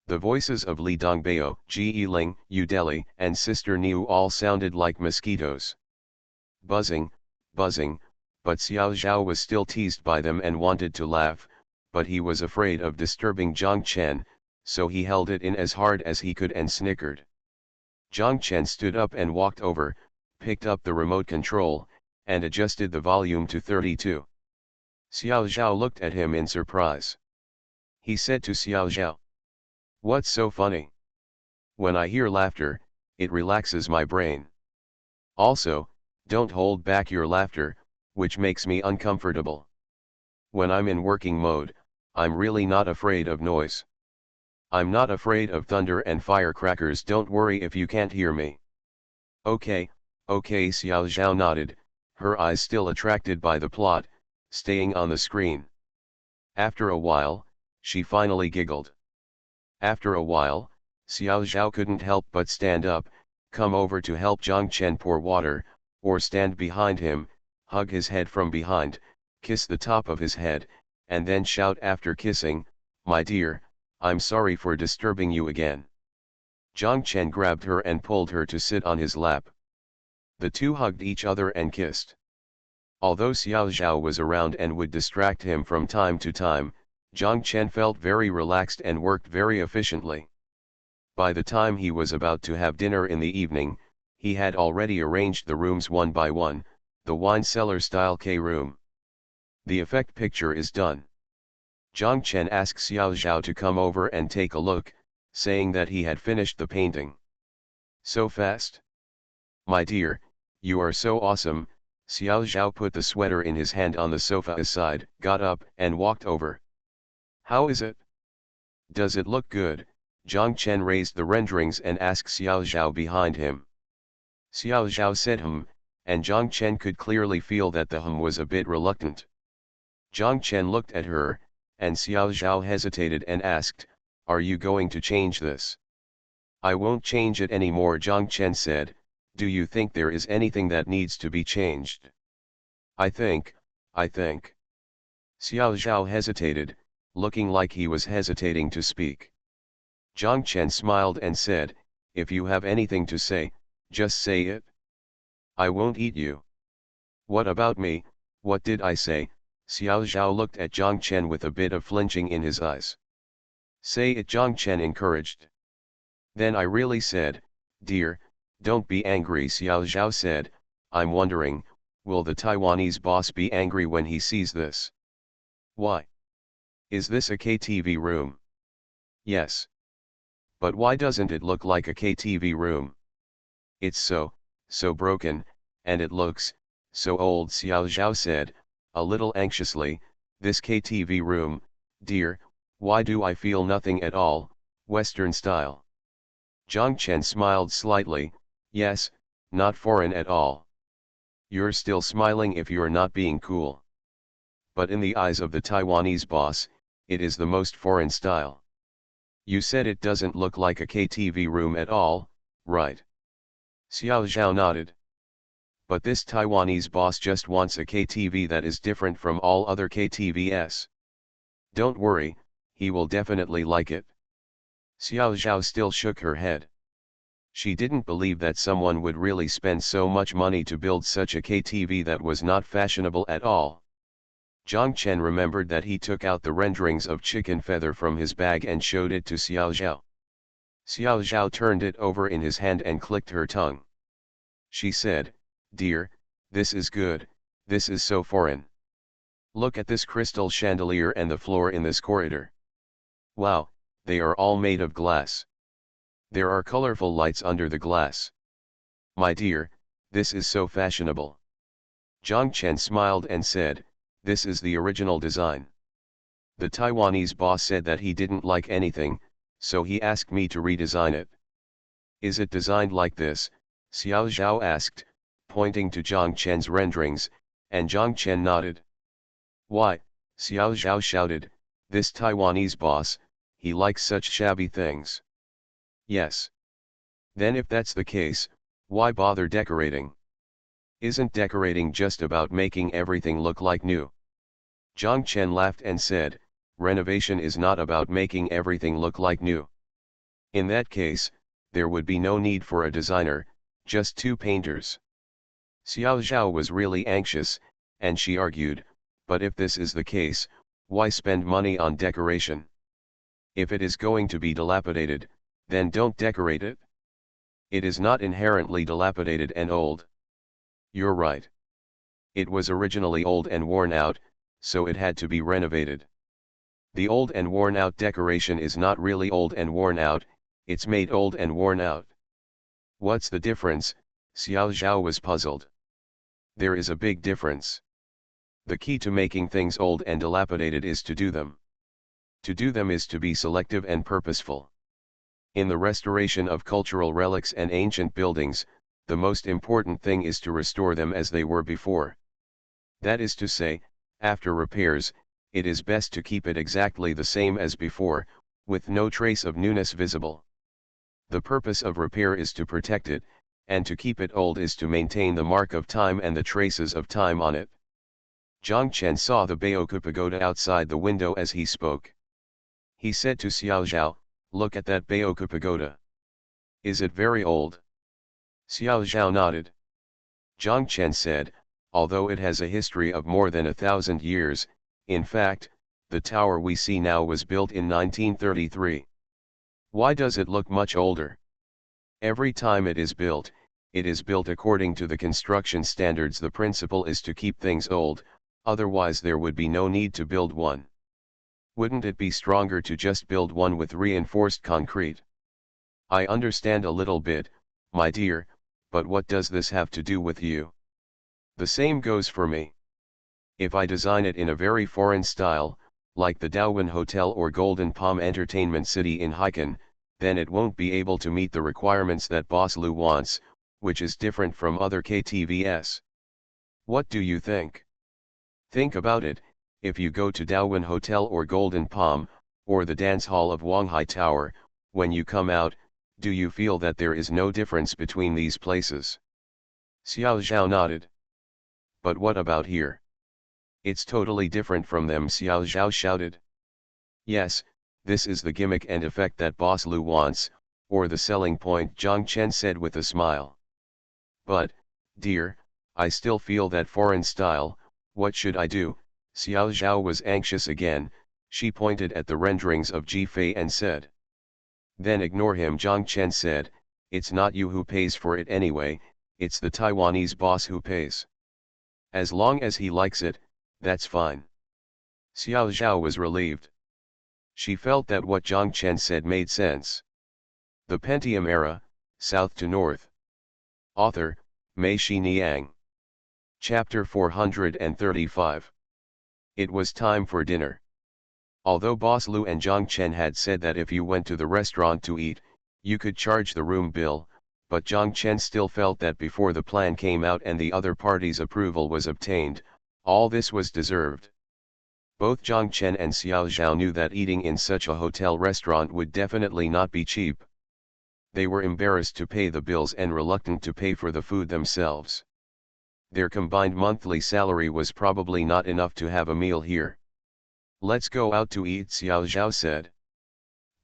The voices of Li Dongbao, Ji Yiling, Yu Deli, and Sister Niu all sounded like mosquitoes. Buzzing, buzzing, but Xiao Zhao was still teased by them and wanted to laugh, but he was afraid of disturbing Zhang Chen, so he held it in as hard as he could and snickered. Zhang Chen stood up and walked over, picked up the remote control, and adjusted the volume to 32. Xiao Zhao looked at him in surprise. He said to Xiao Zhao, "What's so funny?" "When I hear laughter, it relaxes my brain. Also, don't hold back your laughter, which makes me uncomfortable. When I'm in working mode, I'm really not afraid of noise. I'm not afraid of thunder and firecrackers. Don't worry if you can't hear me. Okay, okay, Xiao Zhao nodded, her eyes still attracted by the plot, staying on the screen. After a while, she finally giggled. After a while, Xiao Zhao couldn't help but stand up, come over to help Zhang Chen pour water, or stand behind him, hug his head from behind, kiss the top of his head, and then shout after kissing, "My dear, I'm sorry for disturbing you again." Zhang Chen grabbed her and pulled her to sit on his lap. The two hugged each other and kissed. Although Xiao Zhao was around and would distract him from time to time, Zhang Chen felt very relaxed and worked very efficiently. By the time he was about to have dinner in the evening, he had already arranged the rooms one by one, the wine cellar style K room. The effect picture is done. Zhang Chen asked Xiao Zhao to come over and take a look, saying that he had finished the painting. So fast? My dear, you are so awesome. Xiao Zhao put the sweater in his hand on the sofa aside, got up and walked over. How is it? Does it look good? Zhang Chen raised the renderings and asked Xiao Zhao behind him. Xiao Zhao said and Zhang Chen could clearly feel that the was a bit reluctant. Zhang Chen looked at her, and Xiao Zhao hesitated and asked, "Are you going to change this?" "I won't change it anymore," Zhang Chen said. "Do you think there is anything that needs to be changed?" I think. Xiao Zhao hesitated, looking like he was hesitating to speak. Zhang Chen smiled and said, "If you have anything to say, just say it. I won't eat you." "What about me? What did I say?" Xiao Zhao looked at Zhang Chen with a bit of flinching in his eyes. "Say it," Zhang Chen encouraged. "Then I really said, dear, don't be angry," Xiao Zhao said. "I'm wondering, will the Taiwanese boss be angry when he sees this?" "Why? Is this a KTV room?" "Yes. But why doesn't it look like a KTV room? It's so broken, and it looks so old," Xiao Zhao said, a little anxiously. "This KTV room, dear, why do I feel nothing at all, Western style?" Zhang Chen smiled slightly. "Yes, not foreign at all. You're still smiling if you're not being cool. But in the eyes of the Taiwanese boss, it is the most foreign style. You said it doesn't look like a KTV room at all, right?" Xiao Zhao nodded. "But this Taiwanese boss just wants a KTV that is different from all other KTVs. Don't worry, he will definitely like it." Xiao Zhao still shook her head. She didn't believe that someone would really spend so much money to build such a KTV that was not fashionable at all. Zhang Chen remembered that he took out the renderings of chicken feather from his bag and showed it to Xiao Zhao. Xiao Zhao turned it over in his hand and clicked her tongue. She said, "Dear, this is good, this is so foreign. Look at this crystal chandelier and the floor in this corridor. Wow, they are all made of glass. There are colorful lights under the glass. My dear, this is so fashionable." Zhang Chen smiled and said, "This is the original design. The Taiwanese boss said that he didn't like anything, so he asked me to redesign it." "Is it designed like this?" Xiao Zhao asked, pointing to Zhang Chen's renderings, and Zhang Chen nodded. "Why," Xiao Zhao shouted, "this Taiwanese boss, he likes such shabby things." "Yes. Then if that's the case, why bother decorating? Isn't decorating just about making everything look like new?" Zhang Chen laughed and said, "Renovation is not about making everything look like new. In that case, there would be no need for a designer, just two painters." Xiao Zhao was really anxious, and she argued, "But if this is the case, why spend money on decoration? If it is going to be dilapidated, then don't decorate it. It is not inherently dilapidated and old." "You're right. It was originally old and worn out, so it had to be renovated. The old and worn out decoration is not really old and worn out, it's made old and worn out." What's the difference? Xiao Zhao was puzzled. There is a big difference. The key to making things old and dilapidated is to do them. To do them is to be selective and purposeful. In the restoration of cultural relics and ancient buildings, the most important thing is to restore them as they were before. That is to say, after repairs, it is best to keep it exactly the same as before, with no trace of newness visible. The purpose of repair is to protect it, and to keep it old is to maintain the mark of time and the traces of time on it. Zhang Chen saw the Baoku pagoda outside the window as he spoke. He said to Xiao Zhao, "Look at that Baoku pagoda. Is it very old?" Xiao Zhao nodded. Zhang Chen said, "Although it has a history of more than 1,000 years, in fact, the tower we see now was built in 1933. Why does it look much older? Every time it is built according to the construction standards. The principle is to keep things old, otherwise there would be no need to build one. Wouldn't it be stronger to just build one with reinforced concrete?" "I understand a little bit, my dear, but what does this have to do with you?" "The same goes for me. If I design it in a very foreign style, like the Daowen Hotel or Golden Palm Entertainment City in Haikan, then it won't be able to meet the requirements that Boss Lu wants, which is different from other KTVs. What do you think? Think about it. If you go to Daowen Hotel or Golden Palm, or the dance hall of Wanghai Tower, when you come out, do you feel that there is no difference between these places?" Xiao Zhao nodded. "But what about here? It's totally different from them," Xiao Zhao shouted. "Yes, this is the gimmick and effect that Boss Lu wants, or the selling point," Zhang Chen said with a smile. "But, dear, I still feel that foreign style. What should I do?" Xiao Zhao was anxious again. She pointed at the renderings of Jifei and said. "Then ignore him," Zhang Chen said. "It's not you who pays for it anyway, it's the Taiwanese boss who pays. As long as he likes it, that's fine." Xiao Zhao was relieved. She felt that what Zhang Chen said made sense. The Pentium Era, South to North. Author, Mei Xiniang. Chapter 435. It was time for dinner. Although Boss Lu and Zhang Chen had said that if you went to the restaurant to eat, you could charge the room bill, but Zhang Chen still felt that before the plan came out and the other party's approval was obtained, all this was deserved. Both Zhang Chen and Xiao Zhao knew that eating in such a hotel restaurant would definitely not be cheap. They were embarrassed to pay the bills and reluctant to pay for the food themselves. Their combined monthly salary was probably not enough to have a meal here. "Let's go out to eat," Xiao Zhao said.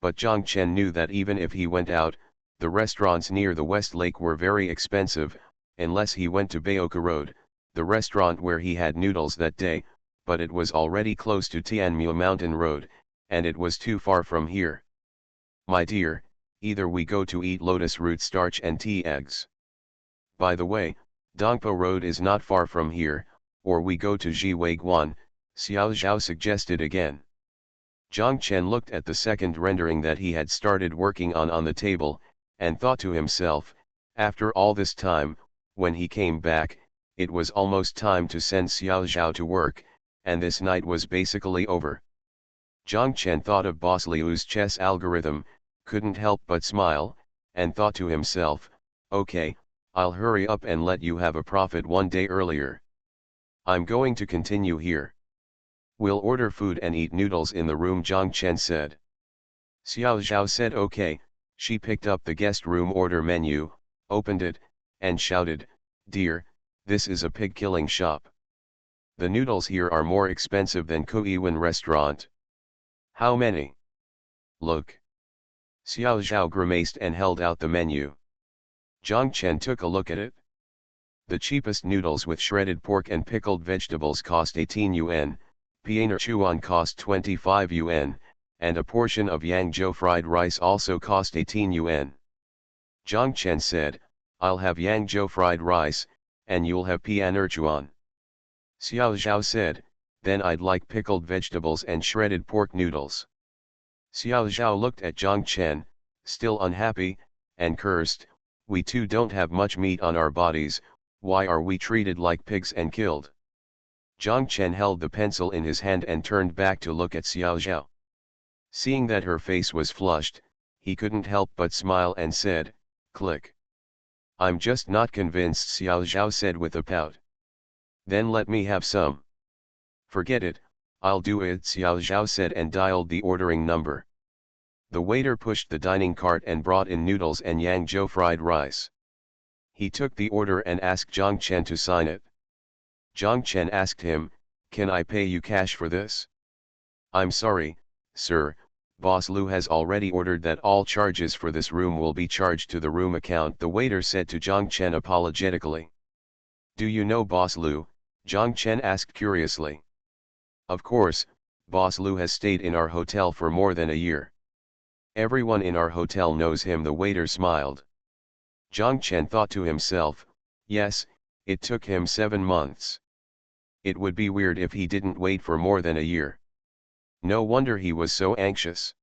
But Zhang Chen knew that even if he went out, the restaurants near the West Lake were very expensive, unless he went to Baoka Road, the restaurant where he had noodles that day, but it was already close to Tianmu Mountain Road, and it was too far from here. "My dear, either we go to eat lotus root starch and tea eggs. By the way, Dongpo Road is not far from here, or we go to Jiweiguan," Xiao Zhao suggested again. Zhang Chen looked at the second rendering that he had started working on the table, and thought to himself, after all this time, when he came back, it was almost time to send Xiao Zhao to work, and this night was basically over. Zhang Chen thought of Boss Liu's chess algorithm, couldn't help but smile, and thought to himself, "Okay, I'll hurry up and let you have a profit one day earlier. I'm going to continue here. We'll order food and eat noodles in the room," Zhang Chen said. Xiao Zhao said okay. She picked up the guest room order menu, opened it, and shouted, "Dear, this is a pig-killing shop. The noodles here are more expensive than Koiwan restaurant." "How many?" "Look." Xiao Zhao grimaced and held out the menu. Zhang Chen took a look at it. The cheapest noodles with shredded pork and pickled vegetables cost 18 yuan, Pienerchuan cost 25 yuan, and a portion of Yangzhou fried rice also cost 18 yuan. Zhang Chen said, "I'll have Yangzhou fried rice, and you'll have Pienerchuan." Xiao Zhao said, "Then I'd like pickled vegetables and shredded pork noodles." Xiao Zhao looked at Zhang Chen, still unhappy, and cursed, We too don't have much meat on our bodies, why are we treated like pigs and killed? Jiang Chen held the pencil in his hand and turned back to look at Xiao Zhao. Seeing that her face was flushed, he couldn't help but smile and said, "Click." "I'm just not convinced," Xiao Zhao said with a pout. "Then let me have some." "Forget it, I'll do it," Xiao Zhao said and dialed the ordering number. The waiter pushed the dining cart and brought in noodles and Yangzhou fried rice. He took the order and asked Jiang Chen to sign it. Jiang Chen asked him, "Can I pay you cash for this?" "I'm sorry, sir, Boss Lu has already ordered that all charges for this room will be charged to the room account," the waiter said to Jiang Chen apologetically. "Do you know Boss Lu?" Jiang Chen asked curiously. "Of course, Boss Lu has stayed in our hotel for more than a year. Everyone in our hotel knows him," the waiter smiled. Jiang Chen thought to himself, yes, it took him 7 months. It would be weird if he didn't wait for more than a year. No wonder he was so anxious.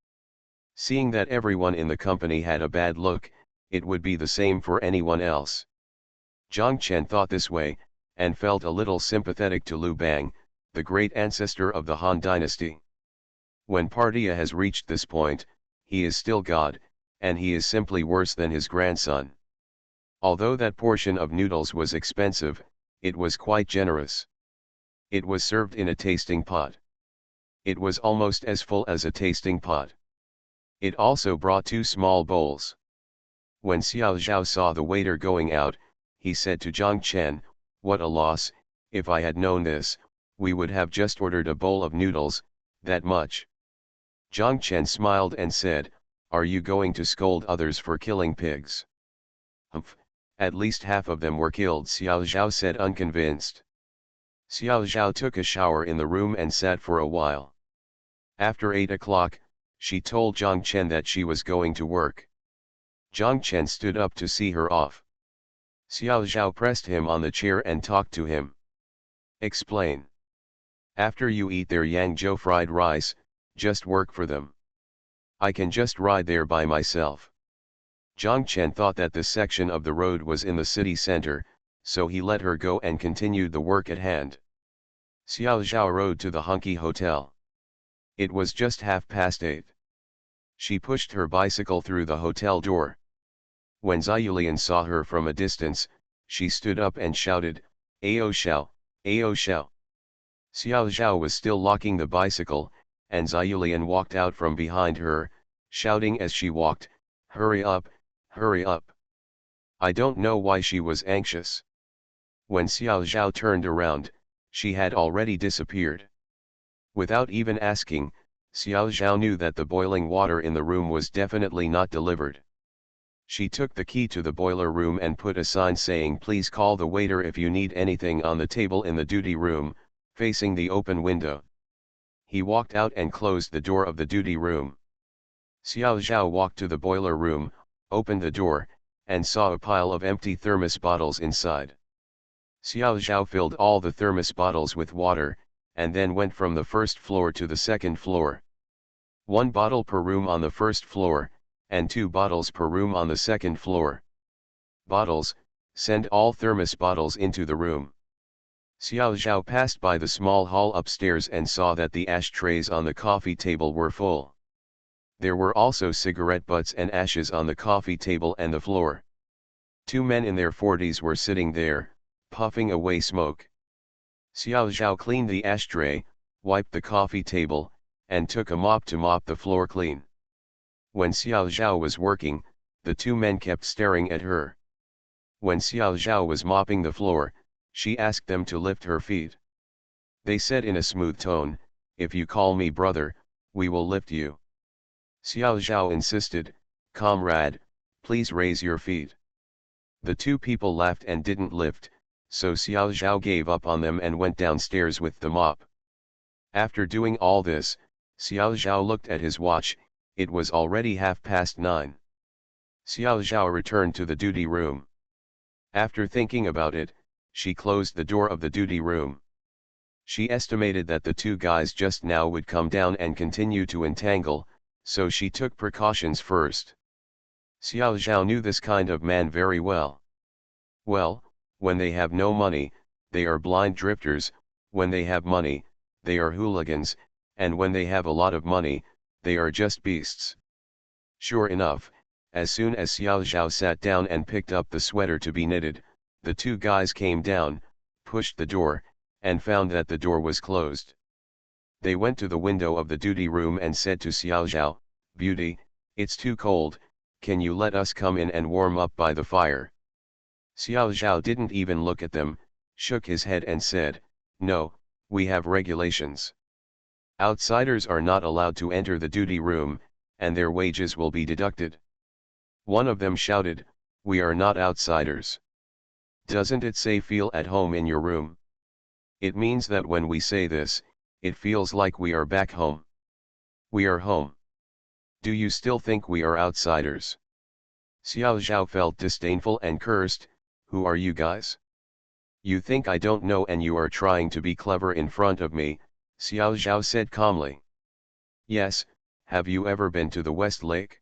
Seeing that everyone in the company had a bad look, it would be the same for anyone else. Jiang Chen thought this way, and felt a little sympathetic to Liu Bang, the great ancestor of the Han dynasty. When Partia has reached this point, he is still God, and he is simply worse than his grandson. Although that portion of noodles was expensive, it was quite generous. It was served in a tasting pot. It was almost as full as a tasting pot. It also brought 2 small bowls. When Xiao Zhao saw the waiter going out, he said to Jiang Chen, "What a loss, if I had known this, we would have just ordered a bowl of noodles, that much." Jiang Chen smiled and said, "Are you going to scold others for killing pigs?" "Humph, at least half of them were killed," Xiao Zhao said unconvinced. Xiao Zhao took a shower in the room and sat for a while. After 8 o'clock, she told Jiang Chen that she was going to work. Jiang Chen stood up to see her off. Xiao Zhao pressed him on the chair and talked to him. "Explain. After you eat their Yangzhou fried rice, just work for them. I can just ride there by myself." Jiang Chen thought that this section of the road was in the city center, so he let her go and continued the work at hand. Xiao Zhao rode to the hunky hotel. It was just 8:30. She pushed her bicycle through the hotel door. When Ziyulian saw her from a distance, she stood up and shouted, "Ao Xiao, Ao Xiao." Xiao Zhao was still locking the bicycle, and Ziyulian walked out from behind her, shouting as she walked, "Hurry up, hurry up." I don't know why she was anxious. When Xiao Zhao turned around, she had already disappeared. Without even asking, Xiao Zhao knew that the boiling water in the room was definitely not delivered. She took the key to the boiler room and put a sign saying, "Please call the waiter if you need anything," on the table in the duty room, facing the open window. He walked out and closed the door of the duty room. Xiao Zhao walked to the boiler room, opened the door, and saw a pile of empty thermos bottles inside. Xiao Zhao filled all the thermos bottles with water, and then went from the first floor to the second floor. 1 bottle per room on the first floor, and 2 bottles per room on the second floor. "Bottles, send all thermos bottles into the room." Xiao Zhao passed by the small hall upstairs and saw that the ashtrays on the coffee table were full. There were also cigarette butts and ashes on the coffee table and the floor. 2 men in their 40s were sitting there, puffing away smoke. Xiao Zhao cleaned the ashtray, wiped the coffee table, and took a mop to mop the floor clean. When Xiao Zhao was working, the 2 men kept staring at her. When Xiao Zhao was mopping the floor, she asked them to lift her feet. They said in a smooth tone, "If you call me brother, we will lift you." Xiao Zhao insisted, "Comrade, please raise your feet." The 2 people laughed and didn't lift, so Xiao Zhao gave up on them and went downstairs with the mop. After doing all this, Xiao Zhao looked at his watch, it was already 9:30. Xiao Zhao returned to the duty room. After thinking about it, she closed the door of the duty room. She estimated that the 2 guys just now would come down and continue to entangle, so she took precautions first. Xiao Zhao knew this kind of man very well. Well, when they have no money, they are blind drifters, when they have money, they are hooligans, and when they have a lot of money, they are just beasts. Sure enough, as soon as Xiao Zhao sat down and picked up the sweater to be knitted, the two guys came down, pushed the door, and found that the door was closed. They went to the window of the duty room and said to Xiao Zhao, "Beauty, it's too cold, can you let us come in and warm up by the fire?" Xiao Zhao didn't even look at them, shook his head and said, "No, we have regulations. Outsiders are not allowed to enter the duty room, and their wages will be deducted." One of them shouted, "We are not outsiders. Doesn't it say feel at home in your room? It means that when we say this, it feels like we are back home. We are home. Do you still think we are outsiders?" Xiao Zhao felt disdainful and cursed, "Who are you guys? You think I don't know and you are trying to be clever in front of me," Xiao Zhao said calmly. "Yes, have you ever been to the West Lake?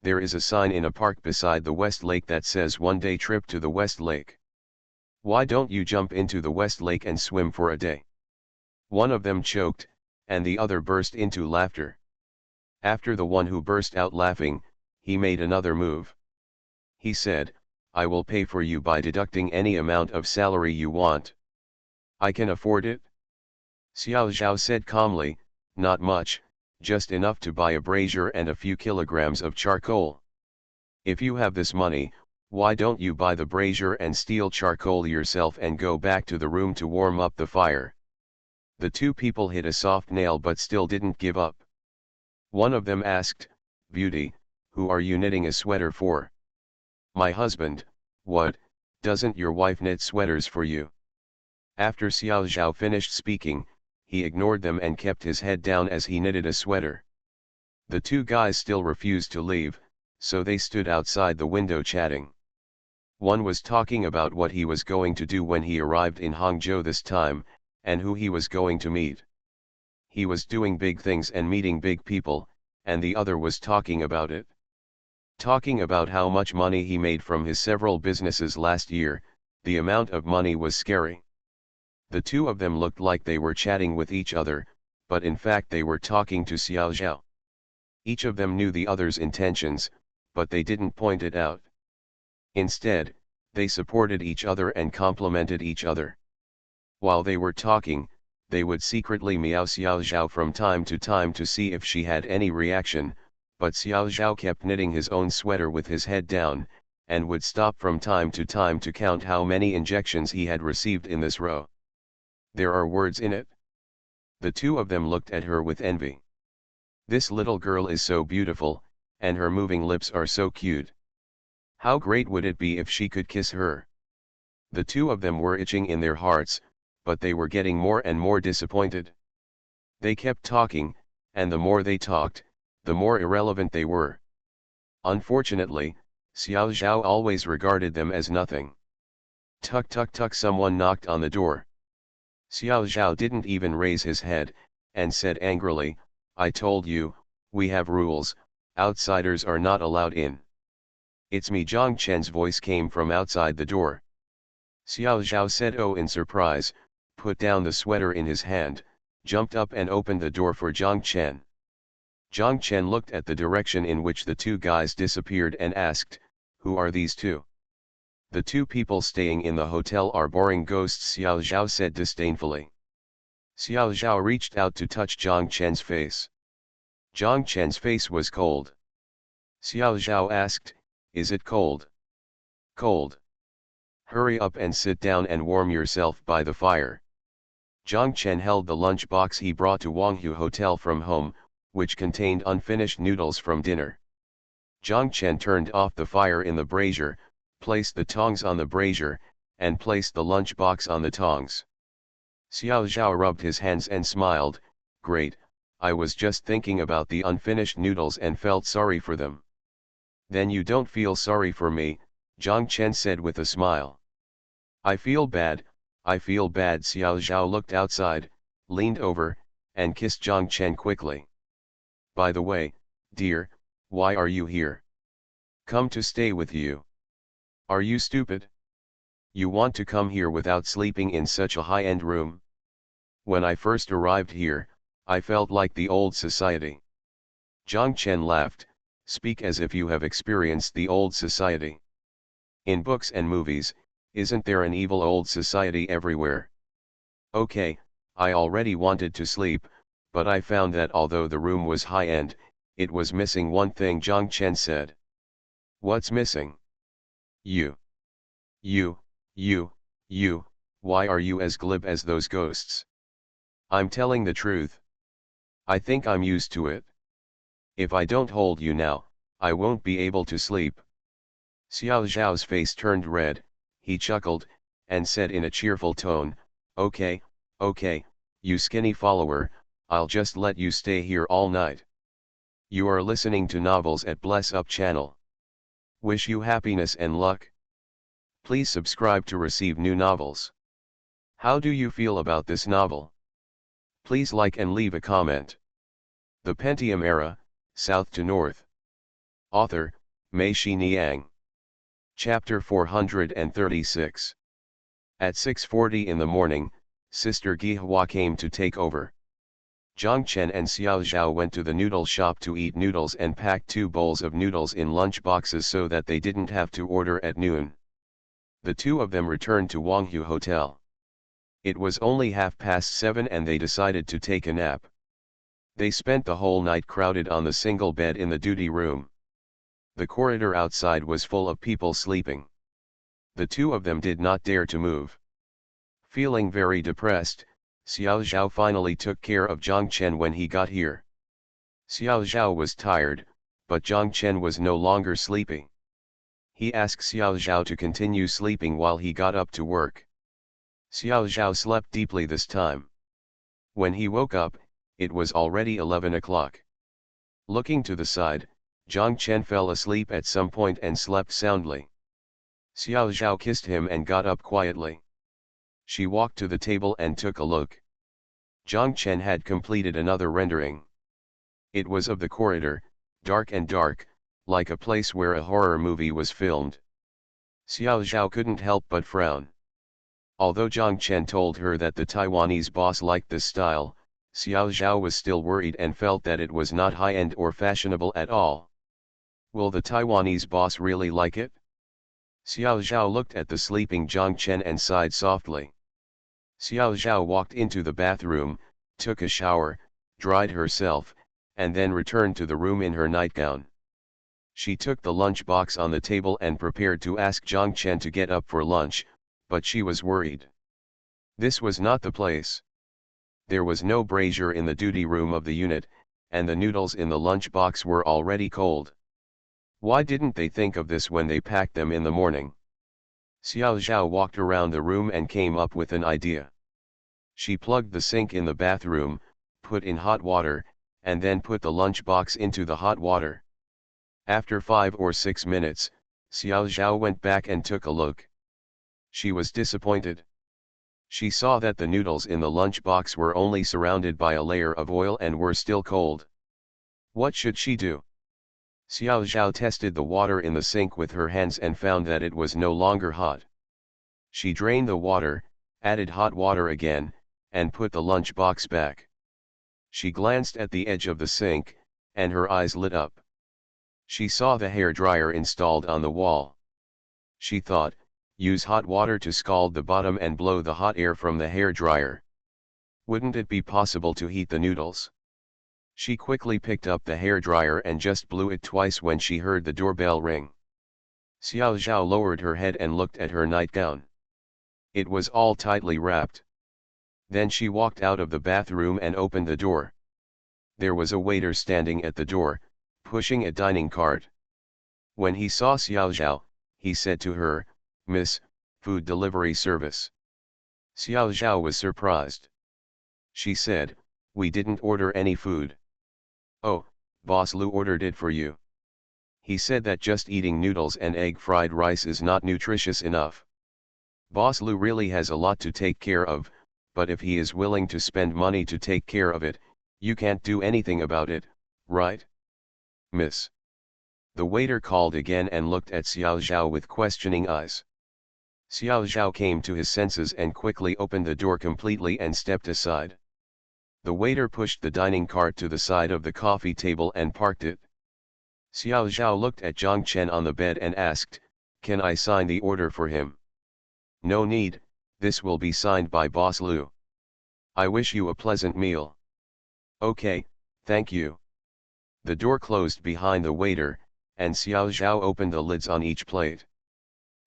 There is a sign in a park beside the West Lake that says 1-day trip to the West Lake. Why don't you jump into the West Lake and swim for a day?" One of them choked, and the other burst into laughter. After the one who burst out laughing, he made another move. He said, "I will pay for you by deducting any amount of salary you want. I can afford it?" Xiao Zhao said calmly, "Not much, just enough to buy a brazier and a few kilograms of charcoal." "If you have this money, why don't you buy the brazier and steal charcoal yourself and go back to the room to warm up the fire?" The two people hit a soft nail but still didn't give up. One of them asked, "Beauty, who are you knitting a sweater for?" "My husband." "What, doesn't your wife knit sweaters for you?" After Xiao Zhao finished speaking, he ignored them and kept his head down as he knitted a sweater. The two guys still refused to leave, so they stood outside the window chatting. One was talking about what he was going to do when he arrived in Hangzhou this time, and who he was going to meet. He was doing big things and meeting big people, and the other was talking about it. Talking about how much money he made from his several businesses last year. The amount of money was scary. The two of them looked like they were chatting with each other, but in fact they were talking to Xiao Zhao. Each of them knew the other's intentions, but they didn't point it out. Instead, they supported each other and complimented each other. While they were talking, they would secretly meow Xiao Zhao from time to time to see if she had any reaction, but Xiao Zhao kept knitting his own sweater with his head down, and would stop from time to count how many injections he had received in this row. "There are words in it." The two of them looked at her with envy. "This little girl is so beautiful, and her moving lips are so cute. How great would it be if she could kiss her?" The two of them were itching in their hearts, but they were getting more and more disappointed. They kept talking, and the more they talked, the more irrelevant they were. Unfortunately, Xiao Zhao always regarded them as nothing. Tuk tuk tuk, someone knocked on the door. Xiao Zhao didn't even raise his head, and said angrily, "I told you, we have rules, outsiders are not allowed in." "It's me." Zhang Chen's voice came from outside the door. Xiao Zhao said "Oh" in surprise, put down the sweater in his hand, jumped up and opened the door for Zhang Chen. Zhang Chen looked at the direction in which the two guys disappeared and asked, "Who are these two?" "The two people staying in the hotel are boring ghosts," Xiao Zhao said disdainfully. Xiao Zhao reached out to touch Zhang Chen's face. Zhang Chen's face was cold. Xiao Zhao asked, "Is it cold?" "Cold. Hurry up and sit down and warm yourself by the fire." Zhang Chen held the lunch box he brought to Wanghu Hotel from home, which contained unfinished noodles from dinner. Zhang Chen turned off the fire in the brazier, placed the tongs on the brazier, and placed the lunch box on the tongs. Xiao Zhao rubbed his hands and smiled, "Great, I was just thinking about the unfinished noodles and felt sorry for them." "Then you don't feel sorry for me," Zhang Chen said with a smile. I feel bad." Xiao Zhao looked outside, leaned over, and kissed Zhang Chen quickly. "By the way, dear, why are you here?" Come to stay with you. Are you stupid? You want to come here without sleeping in such a high-end room? When I first arrived here, I felt like the old society. Zhang Chen laughed. Speak as if you have experienced the old society. In books and movies, isn't there an evil old society everywhere? Okay, I already wanted to sleep, but I found that although the room was high-end, it was missing one thing. Zhang Chen said. What's missing? You. You, you, why are you as glib as those ghosts? I'm telling the truth. I think I'm used to it. If I don't hold you now, I won't be able to sleep. Xiao Zhao's face turned red, he chuckled, and said in a cheerful tone, okay, you skinny follower, I'll just let you stay here all night. You are listening to novels at Bless Up channel. Wish you happiness and luck. Please subscribe to receive new novels. How do you feel about this novel? Please like and leave a comment. The Pentium Era, South to North. Author, Mei Xiniang. Chapter 436. At 6:40 in the morning, Sister Gihua came to take over. Zhang Chen and Xiao Zhao went to the noodle shop to eat noodles and packed 2 bowls of noodles in lunch boxes so that they didn't have to order at noon. The 2 of them returned to Wanghu Hotel. It was only 7:30 and they decided to take a nap. They spent the whole night crowded on the single bed in the duty room. The corridor outside was full of people sleeping. The 2 of them did not dare to move. Feeling very depressed, Xiao Zhao finally took care of Zhang Chen when he got here. Xiao Zhao was tired, but Zhang Chen was no longer sleepy. He asked Xiao Zhao to continue sleeping while he got up to work. Xiao Zhao slept deeply this time. When he woke up, it was already 11 o'clock. Looking to the side, Zhang Chen fell asleep at some point and slept soundly. Xiao Zhao kissed him and got up quietly. She walked to the table and took a look. Zhang Chen had completed another rendering. It was of the corridor, dark, like a place where a horror movie was filmed. Xiao Zhao couldn't help but frown. Although Zhang Chen told her that the Taiwanese boss liked this style, Xiao Zhao was still worried and felt that it was not high-end or fashionable at all. Will the Taiwanese boss really like it? Xiao Zhao looked at the sleeping Zhang Chen and sighed softly. Xiao Zhao walked into the bathroom, took a shower, dried herself, and then returned to the room in her nightgown. She took the lunch box on the table and prepared to ask Zhang Chen to get up for lunch, but she was worried. This was not the place. There was no brazier in the duty room of the unit, and the noodles in the lunch box were already cold. Why didn't they think of this when they packed them in the morning? Xiao Zhao walked around the room and came up with an idea. She plugged the sink in the bathroom, put in hot water, and then put the lunch box into the hot water. After 5 or 6 minutes, Xiao Zhao went back and took a look. She was disappointed. She saw that the noodles in the lunch box were only surrounded by a layer of oil and were still cold. What should she do? Xiao Zhao tested the water in the sink with her hands and found that it was no longer hot. She drained the water, added hot water again, and put the lunch box back. She glanced at the edge of the sink, and her eyes lit up. She saw the hair dryer installed on the wall. She thought, use hot water to scald the bottom and blow the hot air from the hair dryer. Wouldn't it be possible to heat the noodles? She quickly picked up the hair dryer and just blew it twice when she heard the doorbell ring. Xiao Zhao lowered her head and looked at her nightgown. It was all tightly wrapped. Then she walked out of the bathroom and opened the door. There was a waiter standing at the door, pushing a dining cart. When he saw Xiao Zhao, he said to her, "Miss, food delivery service." Xiao Zhao was surprised. She said, "We didn't order any food." "Oh, Boss Lu ordered it for you. He said that just eating noodles and egg fried rice is not nutritious enough. Boss Lu really has a lot to take care of, but if he is willing to spend money to take care of it, you can't do anything about it, right? Miss." The waiter called again and looked at Xiao Zhao with questioning eyes. Xiao Zhao came to his senses and quickly opened the door completely and stepped aside. The waiter pushed the dining cart to the side of the coffee table and parked it. Xiao Zhao looked at Zhang Chen on the bed and asked, "Can I sign the order for him?" "No need, this will be signed by Boss Lu. I wish you a pleasant meal." "Okay, thank you." The door closed behind the waiter, and Xiao Zhao opened the lids on each plate.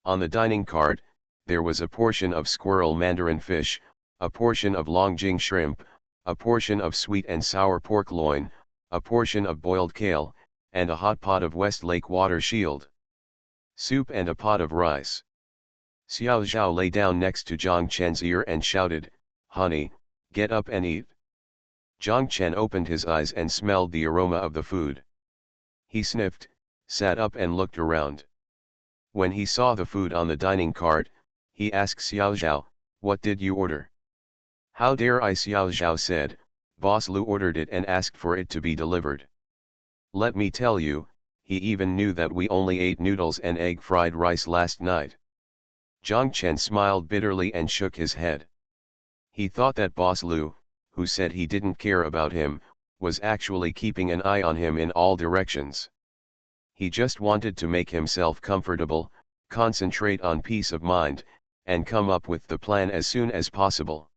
On the dining cart, there was a portion of squirrel mandarin fish, a portion of longjing shrimp, a portion of sweet and sour pork loin, a portion of boiled kale, and a hot pot of Westlake water shield. Soup and a pot of rice. Xiao Zhao lay down next to Zhang Chen's ear and shouted, "Honey, get up and eat." Zhang Chen opened his eyes and smelled the aroma of the food. He sniffed, sat up and looked around. When he saw the food on the dining cart, he asked Xiao Zhao, "What did you order?" "How dare I?" Xiao Zhao said, "Boss Lu ordered it and asked for it to be delivered. Let me tell you, he even knew that we only ate noodles and egg fried rice last night." Zhang Chen smiled bitterly and shook his head. He thought that Boss Lu, who said he didn't care about him, was actually keeping an eye on him in all directions. He just wanted to make himself comfortable, concentrate on peace of mind, and come up with the plan as soon as possible.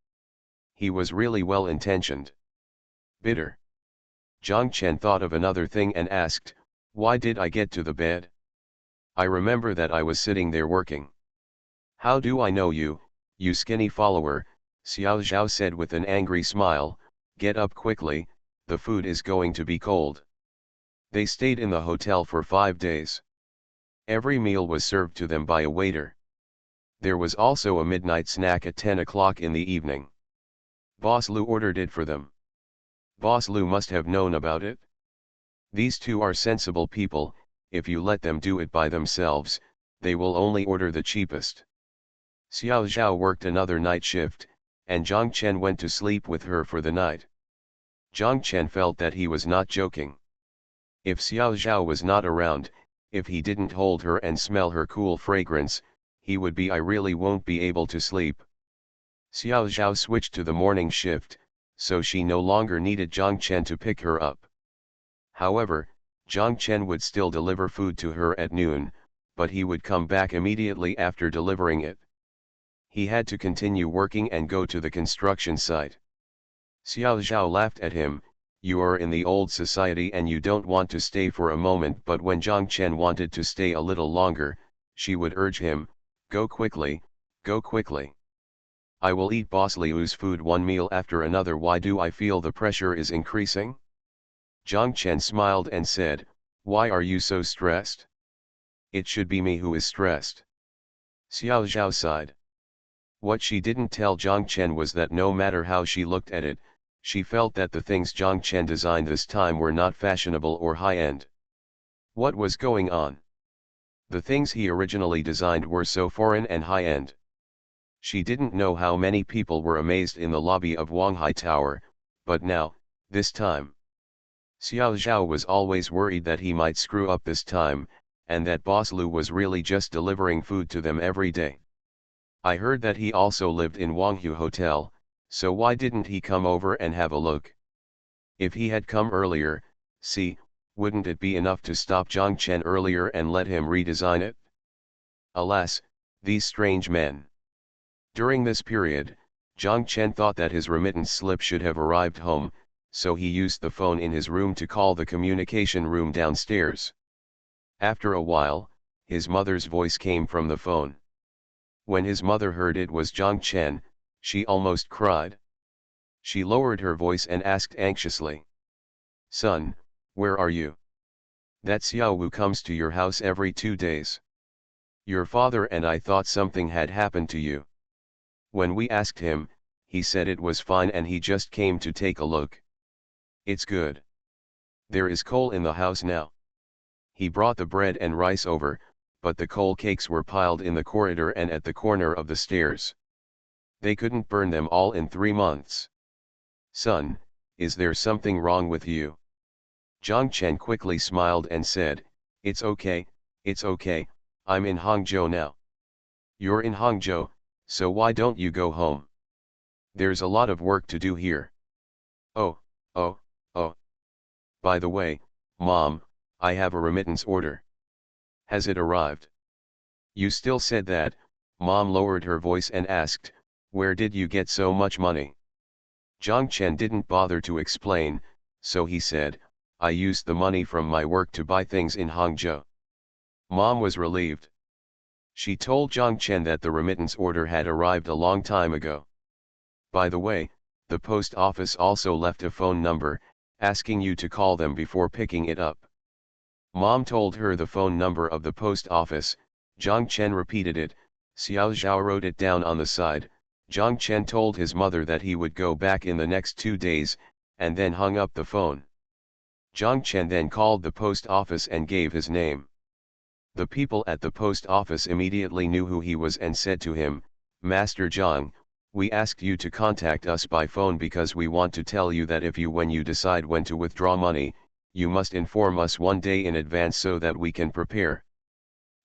He was really well-intentioned. Bitter. Zhang Chen thought of another thing and asked, "Why did I get to the bed? I remember that I was sitting there working." "How do I know you, you skinny follower?" Xiao Zhao said with an angry smile, "Get up quickly, the food is going to be cold." They stayed in the hotel for 5 days. Every meal was served to them by a waiter. There was also a midnight snack at 10 o'clock in the evening. Boss Lu ordered it for them. Boss Lu must have known about it. These two are sensible people. If you let them do it by themselves, they will only order the cheapest. Xiao Zhao worked another night shift, and Zhang Chen went to sleep with her for the night. Zhang Chen felt that he was not joking. If Xiao Zhao was not around, if he didn't hold her and smell her cool fragrance, he would be "I really won't be able to sleep." Xiao Zhao switched to the morning shift, so she no longer needed Zhang Chen to pick her up. However, Zhang Chen would still deliver food to her at noon, but he would come back immediately after delivering it. He had to continue working and go to the construction site. Xiao Zhao laughed at him, "You are in the old society and you don't want to stay for a moment." But when Zhang Chen wanted to stay a little longer, she would urge him, "Go quickly, go quickly. I will eat Boss Liu's food one meal after another. Why do I feel the pressure is increasing?" Zhang Chen smiled and said, "Why are you so stressed? It should be me who is stressed." Xiao Zhao sighed. What she didn't tell Zhang Chen was that no matter how she looked at it, she felt that the things Zhang Chen designed this time were not fashionable or high-end. What was going on? The things he originally designed were so foreign and high-end. She didn't know how many people were amazed in the lobby of Wanghai Tower, but now, this time. Xiao Zhao was always worried that he might screw up this time, and that Boss Lu was really just delivering food to them every day. "I heard that he also lived in Wanghu Hotel, so why didn't he come over and have a look? If he had come earlier, see, wouldn't it be enough to stop Zhang Chen earlier and let him redesign it?" Alas, these strange men. During this period, Zhang Chen thought that his remittance slip should have arrived home, so he used the phone in his room to call the communication room downstairs. After a while, his mother's voice came from the phone. When his mother heard it was Zhang Chen, she almost cried. She lowered her voice and asked anxiously, "Son, where are you? That Xiao Wu comes to your house every 2 days. Your father and I thought something had happened to you. When we asked him, he said it was fine and he just came to take a look. It's good. There is coal in the house now. He brought the bread and rice over, but the coal cakes were piled in the corridor and at the corner of the stairs. They couldn't burn them all in 3 months. Son, is there something wrong with you?" Zhang Chen quickly smiled and said, It's okay, I'm in Hangzhou now. You're in Hangzhou, so why don't you go home? There's a lot of work to do here. Oh, oh, oh. By the way, Mom, I have a remittance order. Has it arrived? You still said that. Mom lowered her voice and asked, where did you get so much money? Zhang Chen didn't bother to explain, so he said, I used the money from my work to buy things in Hangzhou. Mom was relieved. She told Zhang Chen that the remittance order had arrived a long time ago. By the way, the post office also left a phone number, asking you to call them before picking it up. Mom told her the phone number of the post office. Zhang Chen repeated it. Xiao Zhao wrote it down on the side. Zhang Chen told his mother that he would go back in the next 2 days, and then hung up the phone. Zhang Chen then called the post office and gave his name. The people at the post office immediately knew who he was and said to him, Master Zhang, we asked you to contact us by phone because we want to tell you that when you decide when to withdraw money, you must inform us 1 day in advance so that we can prepare.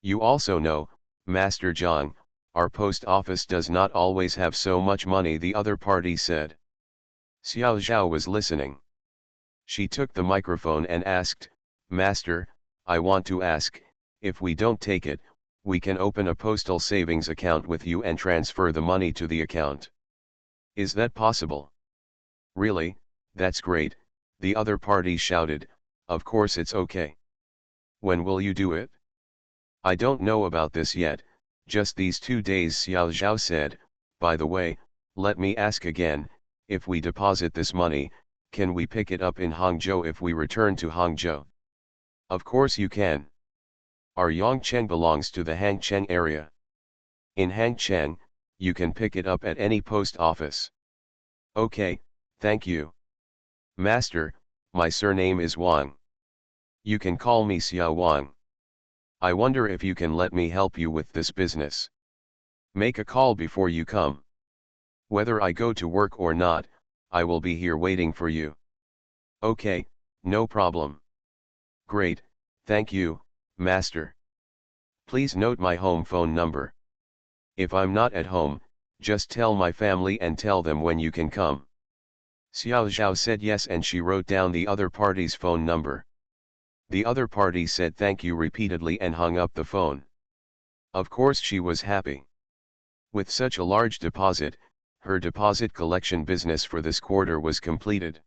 You also know, Master Zhang, our post office does not always have so much money, the other party said. Xiao Zhao was listening. She took the microphone and asked, Master, I want to ask, if we don't take it, we can open a postal savings account with you and transfer the money to the account. Is that possible? Really, that's great, the other party shouted. Of course it's okay. When will you do it? I don't know about this yet, just these 2 days, Xiao Zhao said. By the way, let me ask again, if we deposit this money, can we pick it up in Hangzhou if we return to Hangzhou? Of course you can. Our Yongcheng belongs to the Hangcheng area. In Hangcheng, you can pick it up at any post office. Okay, thank you. Master, my surname is Wang. You can call me Xiao Wang. I wonder if you can let me help you with this business. Make a call before you come. Whether I go to work or not, I will be here waiting for you. Okay, no problem. Great, thank you, Master. Please note my home phone number. If I'm not at home, just tell my family and tell them when you can come. Xiao Zhao said yes, and she wrote down the other party's phone number. The other party said thank you repeatedly and hung up the phone. Of course she was happy. With such a large deposit, her deposit collection business for this quarter was completed.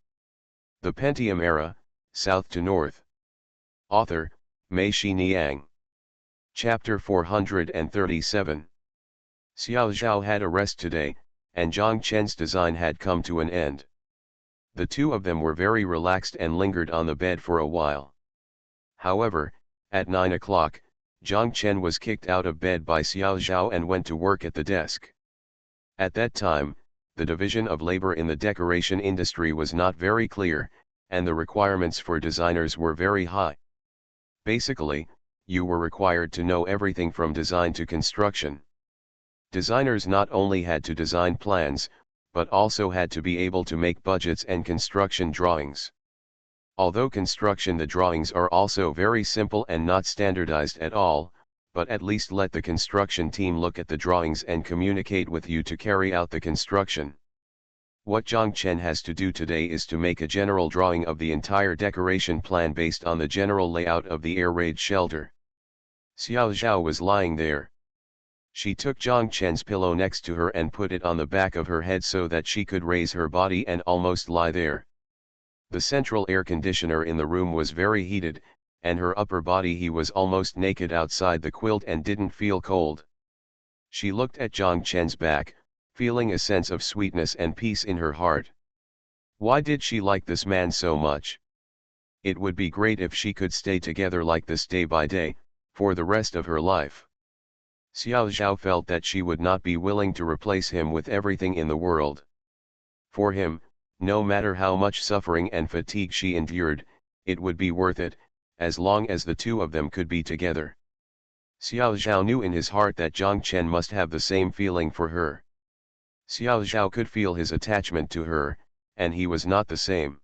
The Pentium Era, South to North. Author, Mei Xiniang. Chapter 437. Xiao Zhao had a rest today, and Zhang Chen's design had come to an end. The two of them were very relaxed and lingered on the bed for a while. However, at 9 o'clock, Zhang Chen was kicked out of bed by Xiao Zhao and went to work at the desk. At that time, the division of labor in the decoration industry was not very clear, and the requirements for designers were very high. Basically, you were required to know everything from design to construction. Designers not only had to design plans, but also had to be able to make budgets and construction drawings. Although the drawings are also very simple and not standardized at all, but at least let the construction team look at the drawings and communicate with you to carry out the construction. What Zhang Chen has to do today is to make a general drawing of the entire decoration plan based on the general layout of the air raid shelter. Xiao Zhao was lying there. She took Zhang Chen's pillow next to her and put it on the back of her head so that she could raise her body and almost lie there. The central air conditioner in the room was very heated, and her upper body was almost naked outside the quilt and didn't feel cold. She looked at Zhang Chen's back, feeling a sense of sweetness and peace in her heart. Why did she like this man so much? It would be great if she could stay together like this day by day, for the rest of her life. Xiao Zhao felt that she would not be willing to replace him with everything in the world. For him, no matter how much suffering and fatigue she endured, it would be worth it, as long as the two of them could be together. Xiao Zhao knew in his heart that Zhang Chen must have the same feeling for her. Xiao Zhao could feel his attachment to her, and he was not the same.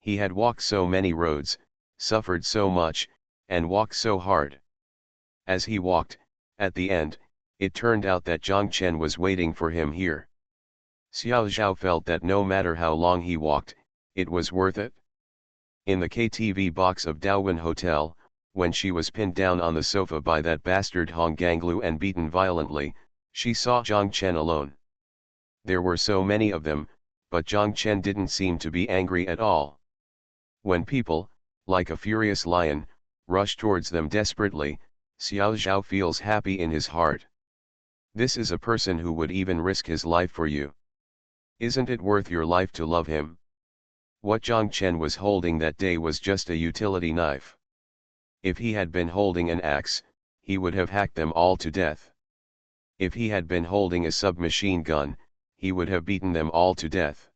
He had walked so many roads, suffered so much, and walk so hard. As he walked, at the end, it turned out that Zhang Chen was waiting for him here. Xiao Zhao felt that no matter how long he walked, it was worth it. In the KTV box of Daowen Hotel, when she was pinned down on the sofa by that bastard Hong Ganglu and beaten violently, she saw Zhang Chen alone. There were so many of them, but Zhang Chen didn't seem to be angry at all. When people, like a furious lion, rush towards them desperately, Xiao Zhao feels happy in his heart. This is a person who would even risk his life for you. Isn't it worth your life to love him? What Zhang Chen was holding that day was just a utility knife. If he had been holding an axe, he would have hacked them all to death. If he had been holding a submachine gun, he would have beaten them all to death.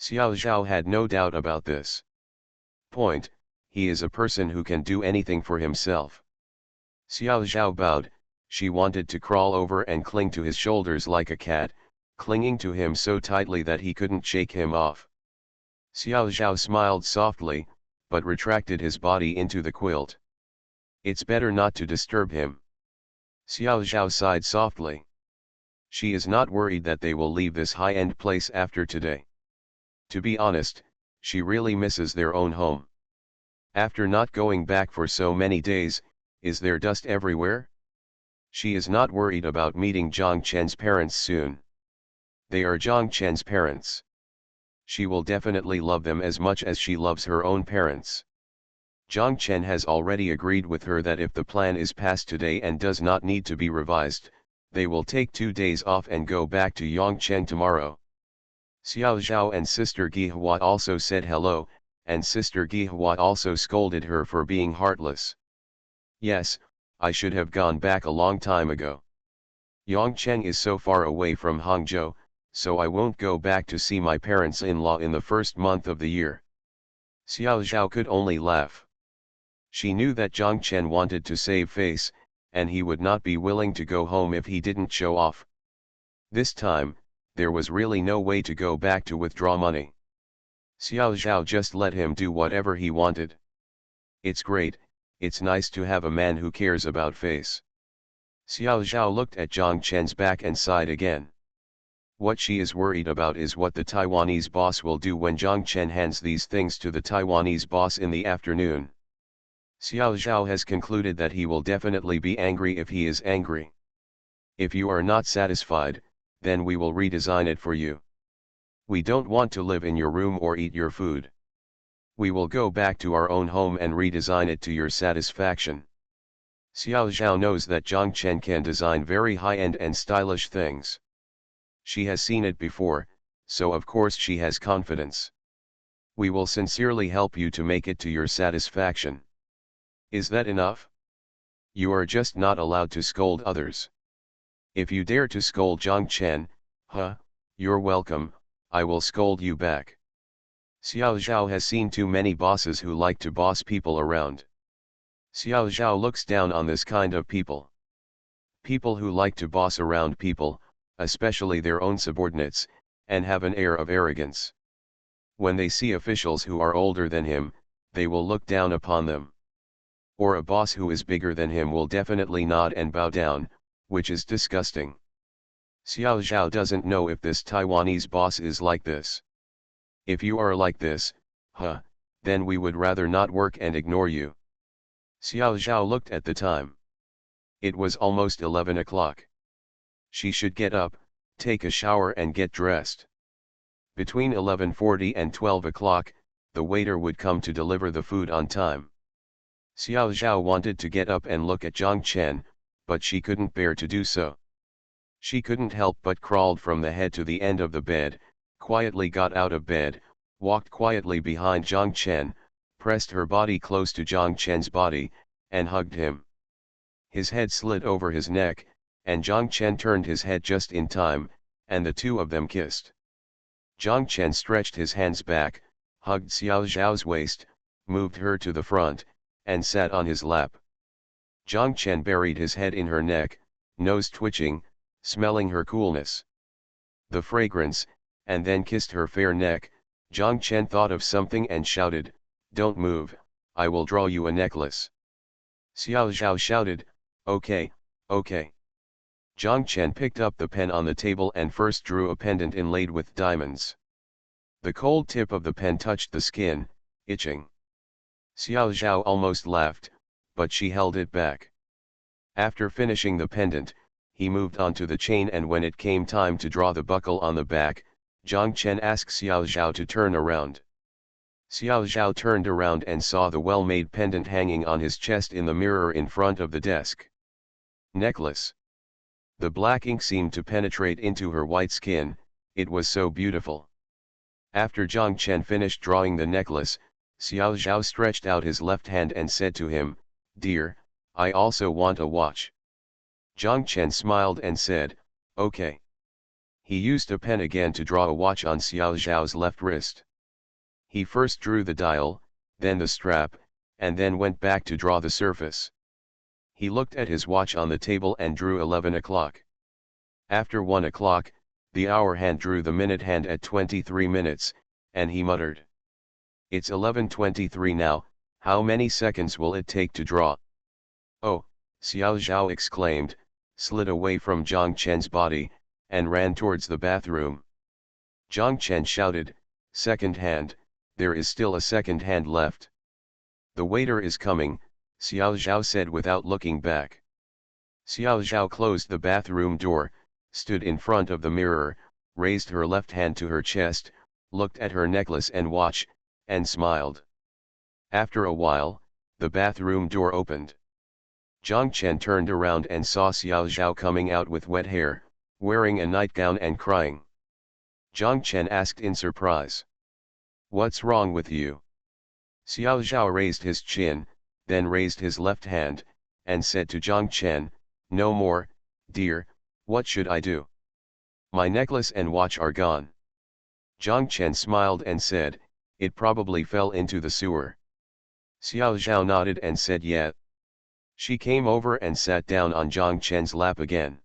Xiao Zhao had no doubt about this. Point, he is a person who can do anything for himself. Xiao Zhao bowed, she wanted to crawl over and cling to his shoulders like a cat, clinging to him so tightly that he couldn't shake him off. Xiao Zhao smiled softly, but retracted his body into the quilt. It's better not to disturb him. Xiao Zhao sighed softly. She is not worried that they will leave this high-end place after today. To be honest, she really misses their own home. After not going back for so many days, is there dust everywhere? She is not worried about meeting Zhang Chen's parents soon. They are Zhang Chen's parents. She will definitely love them as much as she loves her own parents. Zhang Chen has already agreed with her that if the plan is passed today and does not need to be revised, they will take 2 days off and go back to Yongcheng tomorrow. Xiao Zhao and Sister Gihua also said hello, and Sister Gihua also scolded her for being heartless. Yes, I should have gone back a long time ago. Yongcheng is so far away from Hangzhou, so I won't go back to see my parents-in-law in the first month of the year. Xiao Zhao could only laugh. She knew that Zhang Chen wanted to save face, and he would not be willing to go home if he didn't show off. This time, there was really no way to go back to withdraw money. Xiao Zhao just let him do whatever he wanted. It's great, it's nice to have a man who cares about face. Xiao Zhao looked at Zhang Chen's back and sighed again. What she is worried about is what the Taiwanese boss will do when Zhang Chen hands these things to the Taiwanese boss in the afternoon. Xiao Zhao has concluded that he will definitely be angry if he is angry. If you are not satisfied, then we will redesign it for you. We don't want to live in your room or eat your food. We will go back to our own home and redesign it to your satisfaction. Xiao Zhao knows that Zhang Chen can design very high-end and stylish things. She has seen it before, so of course she has confidence. We will sincerely help you to make it to your satisfaction. Is that enough? You are just not allowed to scold others. If you dare to scold Zhang Chen, you're welcome, I will scold you back. Xiao Zhao has seen too many bosses who like to boss people around. Xiao Zhao looks down on this kind of people. People who like to boss around people, especially their own subordinates, and have an air of arrogance. When they see officials who are older than him, they will look down upon them. Or a boss who is bigger than him will definitely nod and bow down, which is disgusting. Xiao Zhao doesn't know if this Taiwanese boss is like this. If you are like this, then we would rather not work and ignore you. Xiao Zhao looked at the time. It was almost 11 o'clock. She should get up, take a shower and get dressed. Between 11:40 and 12 o'clock, the waiter would come to deliver the food on time. Xiao Zhao wanted to get up and look at Zhang Chen, but she couldn't bear to do so. She couldn't help but crawled from the head to the end of the bed, quietly got out of bed, walked quietly behind Zhang Chen, pressed her body close to Zhang Chen's body, and hugged him. His head slid over his neck, and Zhang Chen turned his head just in time, and the two of them kissed. Zhang Chen stretched his hands back, hugged Xiao Zhao's waist, moved her to the front, and sat on his lap. Zhang Chen buried his head in her neck, nose twitching, smelling her coolness. The fragrance, and then kissed her fair neck. Zhang Chen thought of something and shouted, "Don't move, I will draw you a necklace." Xiao Zhao shouted, okay, okay. Zhang Chen picked up the pen on the table and first drew a pendant inlaid with diamonds. The cold tip of the pen touched the skin, itching. Xiao Zhao almost laughed, but she held it back. After finishing the pendant, he moved on to the chain, and when it came time to draw the buckle on the back, Zhang Chen asked Xiao Zhao to turn around. Xiao Zhao turned around and saw the well-made pendant hanging on his chest in the mirror in front of the desk. Necklace. The black ink seemed to penetrate into her white skin, it was so beautiful. After Zhang Chen finished drawing the necklace, Xiao Zhao stretched out his left hand and said to him, "Dear, I also want a watch." Zhang Chen smiled and said, "Okay." He used a pen again to draw a watch on Xiao Zhao's left wrist. He first drew the dial, then the strap, and then went back to draw the surface. He looked at his watch on the table and drew 11 o'clock. After 1 o'clock, the hour hand drew the minute hand at 23 minutes, and he muttered, "It's 11:23 now, how many seconds will it take to draw?" "Oh," Xiao Zhao exclaimed, slid away from Zhang Chen's body, and ran towards the bathroom. Zhang Chen shouted, "Second hand, there is still a second hand left." "The waiter is coming," Xiao Zhao said without looking back. Xiao Zhao closed the bathroom door, stood in front of the mirror, raised her left hand to her chest, looked at her necklace and watch, and smiled. After a while, the bathroom door opened. Zhang Chen turned around and saw Xiao Zhao coming out with wet hair, wearing a nightgown and crying. Zhang Chen asked in surprise, "What's wrong with you?" Xiao Zhao raised his chin, then raised his left hand, and said to Zhang Chen, "No more, dear, what should I do? My necklace and watch are gone." Zhang Chen smiled and said, "It probably fell into the sewer." Xiao Zhao nodded and said, "Yeah." She came over and sat down on Zhang Chen's lap again.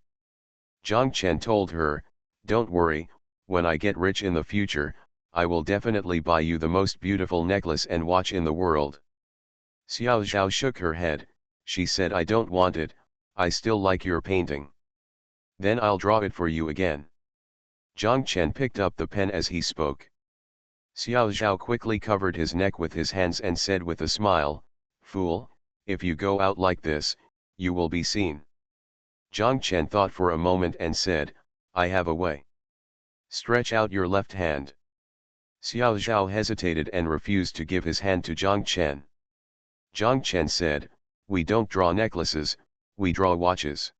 Zhang Chen told her, "Don't worry, when I get rich in the future, I will definitely buy you the most beautiful necklace and watch in the world." Xiao Zhao shook her head, she said, "I don't want it, I still like your painting." "Then I'll draw it for you again." Zhang Chen picked up the pen as he spoke. Xiao Zhao quickly covered his neck with his hands and said with a smile, "Fool, if you go out like this, you will be seen." Zhang Chen thought for a moment and said, "I have a way." "Stretch out your left hand." Xiao Zhao hesitated and refused to give his hand to Zhang Chen. Zhang Chen said, "We don't draw necklaces, we draw watches."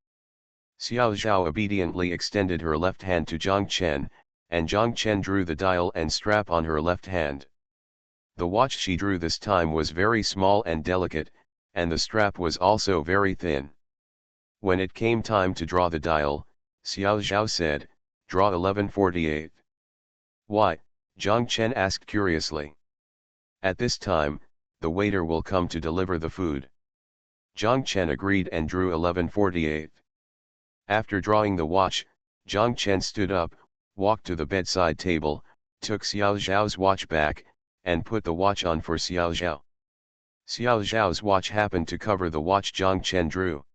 Xiao Zhao obediently extended her left hand to Zhang Chen, and Zhang Chen drew the dial and strap on her left hand. The watch she drew this time was very small and delicate, and the strap was also very thin. When it came time to draw the dial, Xiao Zhao said, "Draw 11:48. "Why?" Zhang Chen asked curiously. "At this time, the waiter will come to deliver the food." Zhang Chen agreed and drew 11:48. After drawing the watch, Zhang Chen stood up, walked to the bedside table, took Xiao Zhao's watch back, and put the watch on for Xiao Zhao. Xiao Zhao's watch happened to cover the watch Zhang Chen drew.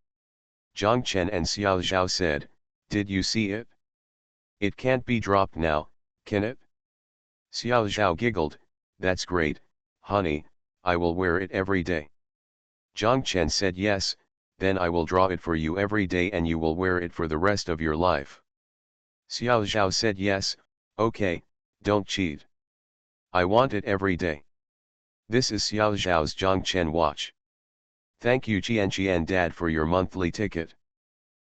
Zhang Chen and Xiao Zhao said, "Did you see it? It can't be dropped now, can it?" Xiao Zhao giggled, "That's great, honey, I will wear it every day." Zhang Chen said, "Yes, then I will draw it for you every day and you will wear it for the rest of your life." Xiao Zhao said, "Yes, okay, don't cheat. I want it every day." This is Xiao Zhao's Zhang Chen watch. Thank you Qian Dad for your monthly ticket.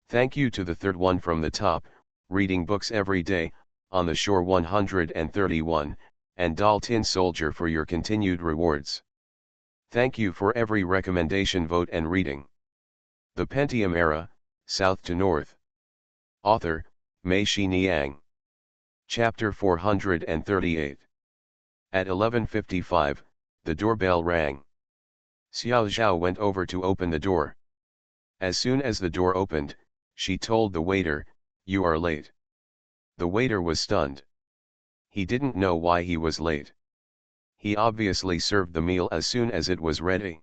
Thank you to the third one from the top, reading books every day, on the shore 131, and Doll Tin Soldier for your continued rewards. Thank you for every recommendation, vote and reading. The Pentium Era, South to North. Author, Mei Shi Niang. Chapter 438. At 11:55, the doorbell rang. Xiao Zhao went over to open the door. As soon as the door opened, she told the waiter, "You are late." The waiter was stunned. He didn't know why he was late. He obviously served the meal as soon as it was ready.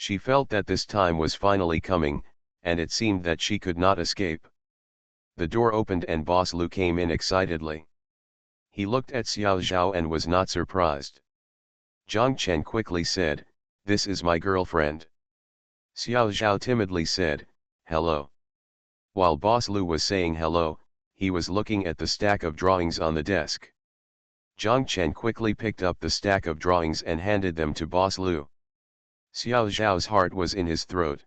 She felt that this time was finally coming, and it seemed that she could not escape. The door opened and Boss Lu came in excitedly. He looked at Xiao Zhao and was not surprised. Zhang Chen quickly said, "This is my girlfriend." Xiao Zhao timidly said, "Hello." While Boss Lu was saying hello, he was looking at the stack of drawings on the desk. Zhang Chen quickly picked up the stack of drawings and handed them to Boss Lu. Xiao Zhao's heart was in his throat.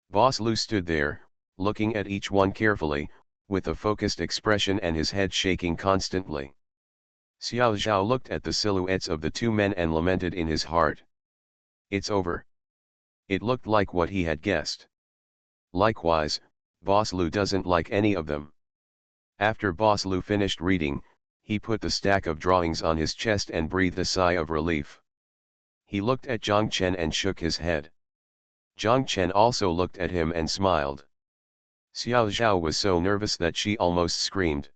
Boss Lu stood there, looking at each one carefully, with a focused expression and his head shaking constantly. Xiao Zhao looked at the silhouettes of the two men and lamented in his heart. It's over. It looked like what he had guessed. Likewise, Boss Lu doesn't like any of them. After Boss Lu finished reading, he put the stack of drawings on his chest and breathed a sigh of relief. He looked at Zhang Chen and shook his head. Zhang Chen also looked at him and smiled. Xiao Zhao was so nervous that she almost screamed.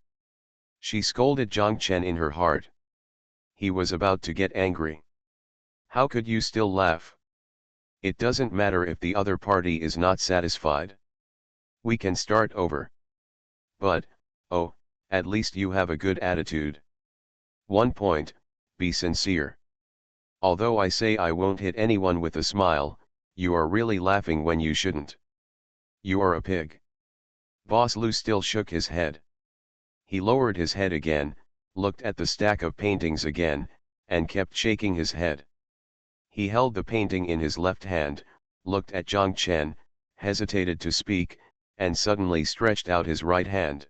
She scolded Zhang Chen in her heart. He was about to get angry. How could you still laugh? It doesn't matter if the other party is not satisfied. We can start over. But, oh, at least you have a good attitude. 1 point, be sincere. Although I say I won't hit anyone with a smile, you are really laughing when you shouldn't. You are a pig. Boss Lu still shook his head. He lowered his head again, looked at the stack of paintings again, and kept shaking his head. He held the painting in his left hand, looked at Zhang Chen, hesitated to speak, and suddenly stretched out his right hand.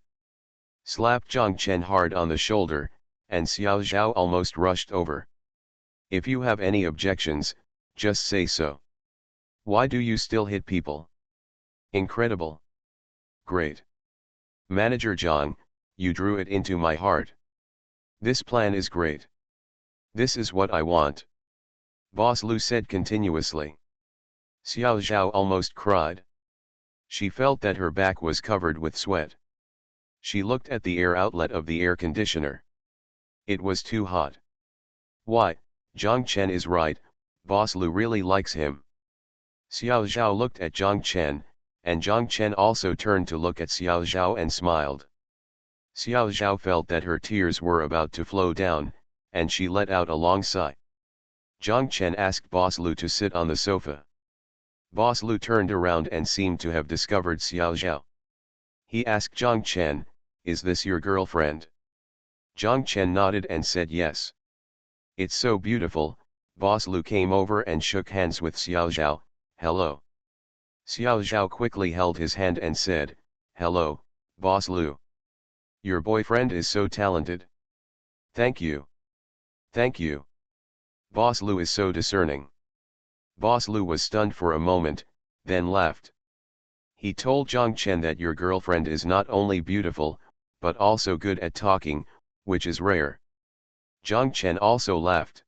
Slapped Zhang Chen hard on the shoulder, and Xiao Zhao almost rushed over. If you have any objections, just say so. Why do you still hit people? Incredible. Great. Manager Zhang, you drew it into my heart. This plan is great. This is what I want. Boss Lu said continuously. Xiao Zhao almost cried. She felt that her back was covered with sweat. She looked at the air outlet of the air conditioner. It was too hot. Why, Zhang Chen is right, Boss Lu really likes him. Xiao Zhao looked at Zhang Chen, and Zhang Chen also turned to look at Xiao Zhao and smiled. Xiao Zhao felt that her tears were about to flow down, and she let out a long sigh. Zhang Chen asked Boss Lu to sit on the sofa. Boss Lu turned around and seemed to have discovered Xiao Zhao. He asked Zhang Chen, "Is this your girlfriend?" Zhang Chen nodded and said yes. "It's so beautiful." Boss Lu came over and shook hands with Xiao Zhao. "Hello." Xiao Zhao quickly held his hand and said, "Hello, Boss Lu. Your boyfriend is so talented." "Thank you. Thank you. Boss Lu is so discerning." Boss Lu was stunned for a moment, then laughed. He told Zhang Chen that your girlfriend is not only beautiful, but also good at talking, which is rare. Zhang Chen also laughed.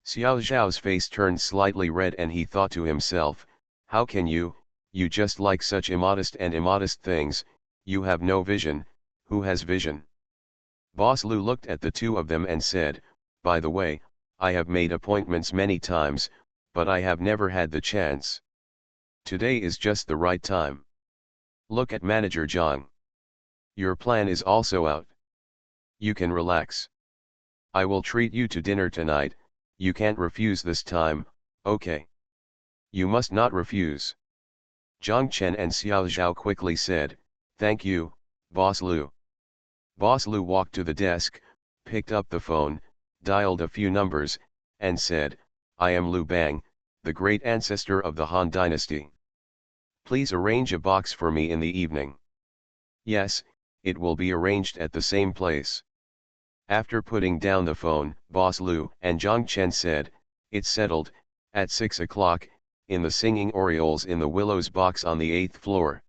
Xiao Zhao's face turned slightly red and he thought to himself, how can you just like such immodest and immodest things, you have no vision, who has vision? Boss Lu looked at the two of them and said, by the way, I have made appointments many times, but I have never had the chance. Today is just the right time. Look at Manager Zhang. Your plan is also out. You can relax. I will treat you to dinner tonight, you can't refuse this time, okay? You must not refuse. Zhang Chen and Xiao Zhao quickly said, thank you, Boss Lu. Boss Lu walked to the desk, picked up the phone, dialed a few numbers, and said, I am Lu Bang, the great ancestor of the Han dynasty. Please arrange a box for me in the evening. Yes, it will be arranged at the same place. After putting down the phone, Boss Lu and Zhang Chen said, it's settled, at 6 o'clock, in the Singing Orioles in the Willows box on the 8th floor.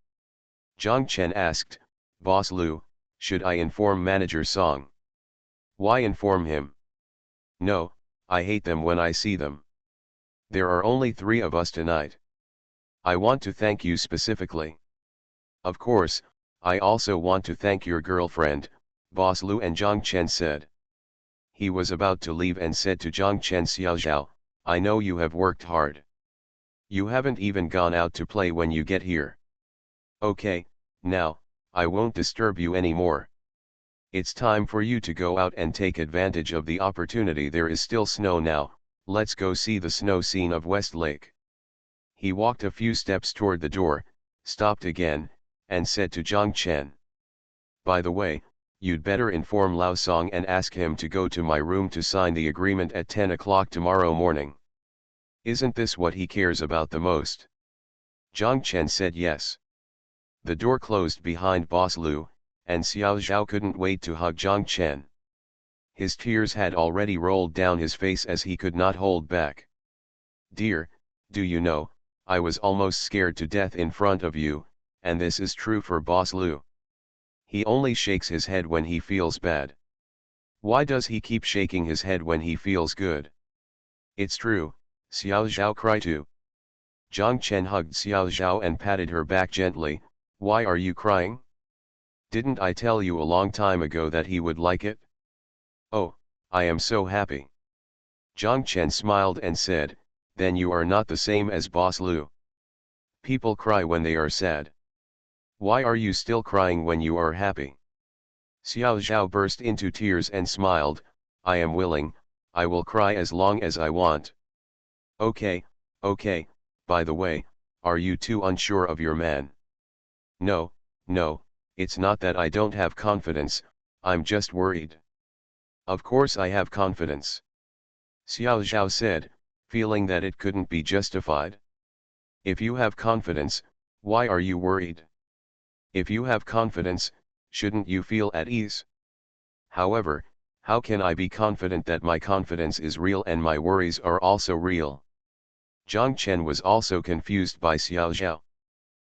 Zhang Chen asked, Boss Lu, should I inform Manager Song? Why inform him? No, I hate them when I see them. There are only 3 of us tonight. I want to thank you specifically. Of course, I also want to thank your girlfriend, Boss Lu, and Zhang Chen said. He was about to leave and said to Zhang Chen, Xiao Zhao, I know you have worked hard. You haven't even gone out to play when you get here. Okay, now, I won't disturb you anymore. It's time for you to go out and take advantage of the opportunity. There is still snow now, let's go see the snow scene of Westlake. He walked a few steps toward the door, stopped again, and said to Zhang Chen. By the way, you'd better inform Lao Song and ask him to go to my room to sign the agreement at 10 o'clock tomorrow morning. Isn't this what he cares about the most? Zhang Chen said yes. The door closed behind Boss Lu, and Xiao Zhao couldn't wait to hug Zhang Chen. His tears had already rolled down his face as he could not hold back. Dear, do you know, I was almost scared to death in front of you, and this is true for Boss Lu. He only shakes his head when he feels bad. Why does he keep shaking his head when he feels good? It's true, Xiao Zhao cried too. Zhang Chen hugged Xiao Zhao and patted her back gently. Why are you crying? Didn't I tell you a long time ago that he would like it? Oh, I am so happy. Zhang Chen smiled and said, then you are not the same as Boss Lu. People cry when they are sad. Why are you still crying when you are happy? Xiao Zhao burst into tears and smiled, I am willing, I will cry as long as I want. Okay, by the way, are you too unsure of your man? No, it's not that I don't have confidence, I'm just worried. Of course I have confidence. Xiao Zhao said, feeling that it couldn't be justified. If you have confidence, why are you worried? If you have confidence, shouldn't you feel at ease? However, how can I be confident that my confidence is real and my worries are also real? Zhang Chen was also confused by Xiao Zhao.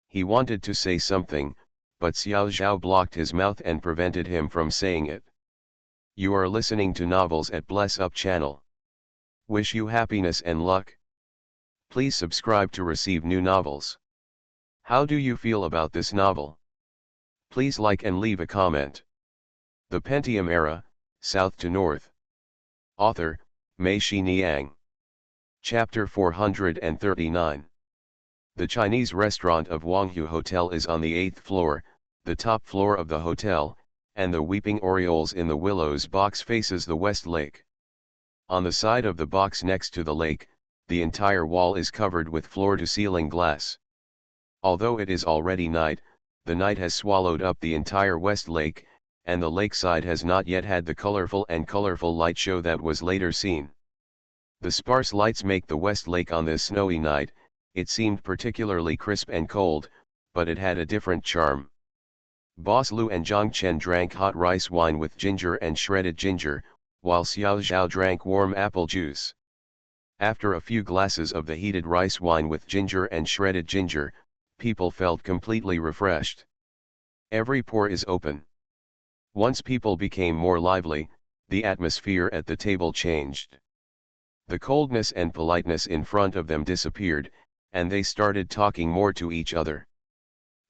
He wanted to say something, but Xiao Zhao blocked his mouth and prevented him from saying it. You are listening to Novels at Bless Up channel. Wish you happiness and luck. Please subscribe to receive new novels. How do you feel about this novel? Please like and leave a comment. The Pentium Era, South to North. Author, Mei Xiniang. Chapter 439. The Chinese restaurant of Wanghu Hotel is on the 8th floor, the top floor of the hotel, and the weeping orioles in the willows box faces the West Lake. On the side of the box next to the lake, the entire wall is covered with floor-to-ceiling glass. Although it is already night, the night has swallowed up the entire West Lake, and the lakeside has not yet had the colorful light show that was later seen. The sparse lights make the West Lake on this snowy night, it seemed particularly crisp and cold, but it had a different charm. Boss Lu and Zhang Chen drank hot rice wine with ginger and shredded ginger, while Xiao Zhao drank warm apple juice. After a few glasses of the heated rice wine with ginger and shredded ginger, people felt completely refreshed. Every pore is open. Once people became more lively, the atmosphere at the table changed. The coldness and politeness in front of them disappeared, and they started talking more to each other.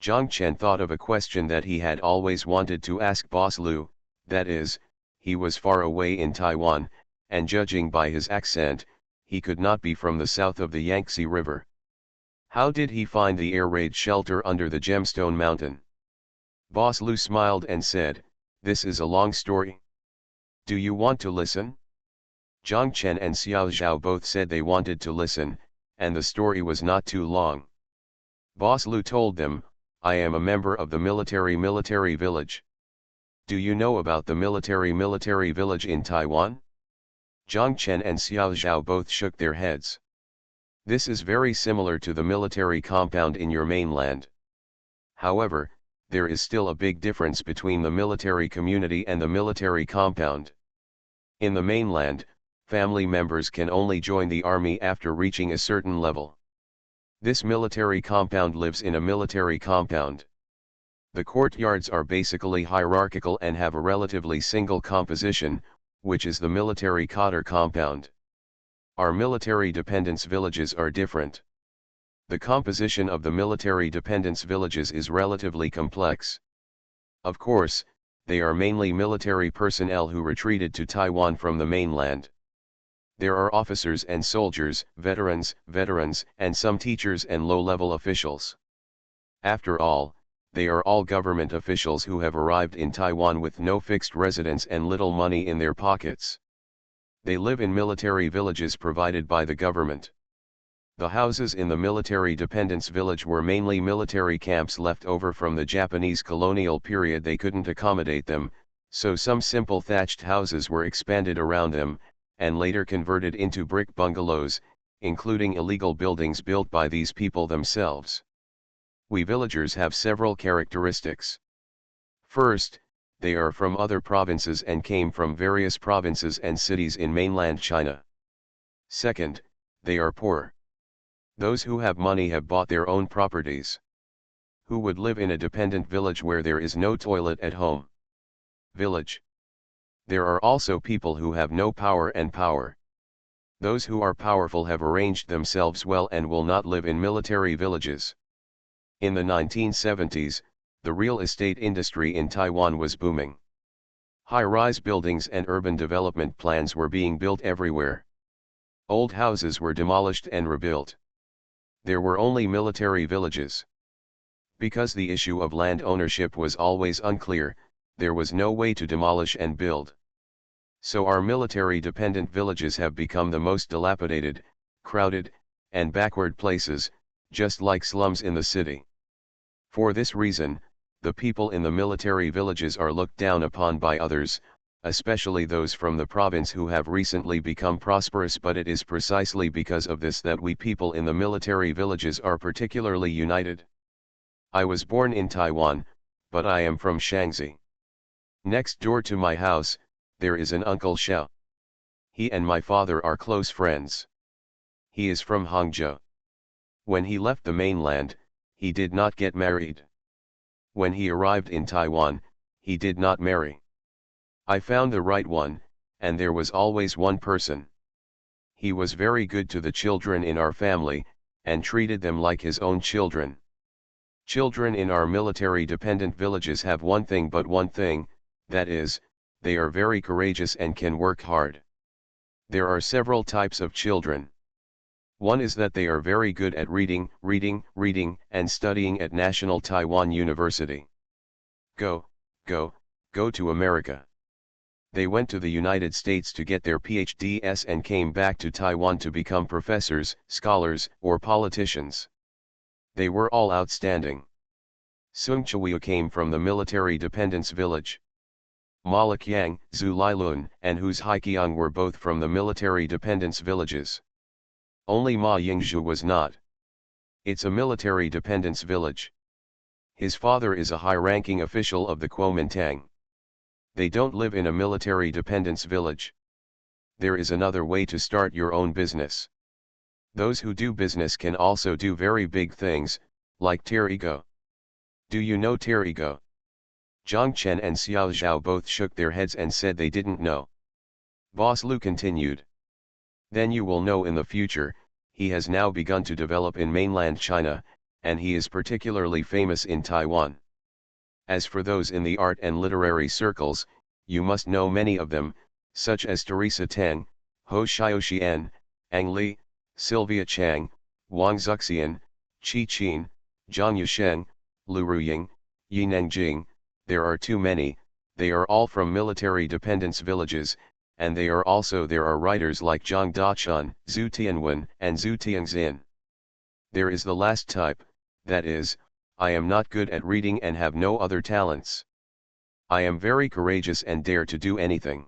Zhang Chen thought of a question that he had always wanted to ask Boss Lu, that is, he was far away in Taiwan, and judging by his accent, he could not be from the south of the Yangtze River. How did he find the air raid shelter under the Gemstone Mountain? Boss Lu smiled and said, this is a long story. Do you want to listen? Zhang Chen and Xiao Zhao both said they wanted to listen, and the story was not too long. Boss Lu told them, I am a member of the military village. Do you know about the military village in Taiwan? Zhang Chen and Xiao Zhao both shook their heads. This is very similar to the military compound in your mainland. However, there is still a big difference between the military community and the military compound. In the mainland, family members can only join the army after reaching a certain level. This military compound lives in a military compound. The courtyards are basically hierarchical and have a relatively single composition, which is the military cadre compound. Our military dependence villages are different. The composition of the military dependence villages is relatively complex. Of course, they are mainly military personnel who retreated to Taiwan from the mainland. There are officers and soldiers, veterans, and some teachers and low-level officials. After all, they are all government officials who have arrived in Taiwan with no fixed residence and little money in their pockets. They live in military villages provided by the government. The houses in the military dependence village were mainly military camps left over from the Japanese colonial period. They couldn't accommodate them, so some simple thatched houses were expanded around them, and later converted into brick bungalows, including illegal buildings built by these people themselves. We villagers have several characteristics. First, they are from other provinces and came from various provinces and cities in mainland China. Second, they are poor. Those who have money have bought their own properties. Who would live in a dependent village where there is no toilet at home? Village. There are also people who have no power and power. Those who are powerful have arranged themselves well and will not live in military villages. In the 1970s, the real estate industry in Taiwan was booming. High-rise buildings and urban development plans were being built everywhere. Old houses were demolished and rebuilt. There were only military villages. Because the issue of land ownership was always unclear, there was no way to demolish and build. So our military-dependent villages have become the most dilapidated, crowded, and backward places, just like slums in the city. For this reason, the people in the military villages are looked down upon by others, especially those from the province who have recently become prosperous. But it is precisely because of this that we people in the military villages are particularly united. I was born in Taiwan, but I am from Shaanxi. Next door to my house, there is an Uncle Xiao. He and my father are close friends. He is from Hangzhou. When he left the mainland, he did not get married. When he arrived in Taiwan, he did not marry. I found the right one, and there was always one person. He was very good to the children in our family, and treated them like his own children. Children in our military-dependent villages have one thing, that is, they are very courageous and can work hard. There are several types of children. One is that they are very good at reading, and studying at National Taiwan University. Go to America. They went to the United States to get their PhDs and came back to Taiwan to become professors, scholars, or politicians. They were all outstanding. Sung Chiu came from the military dependence village. Ma Liqiang, Zhu Lailun, and Hu Haiqiang were both from the military dependence villages. Only Ma Yingzhu was not. It's a military dependence village. His father is a high-ranking official of the Kuomintang. They don't live in a military dependence village. There is another way to start your own business. Those who do business can also do very big things, like Terigo. Do you know Terigo? Zhang Chen and Xiao Zhao both shook their heads and said they didn't know. Boss Lu continued. Then you will know in the future. He has now begun to develop in mainland China, and he is particularly famous in Taiwan. As for those in the art and literary circles, you must know many of them, such as Teresa Teng, Ho Xiaoxian, Ang Li, Sylvia Chang, Wang Zuxian, Qi Qin, Zhang Yusheng, Lu Ruying, Yi Nangjing. There are too many. They are all from military dependence villages, and there are writers like Zhang Dachun, Zhu Tianwen, and Zhu Tianxin. There is the last type, that is, I am not good at reading and have no other talents. I am very courageous and dare to do anything.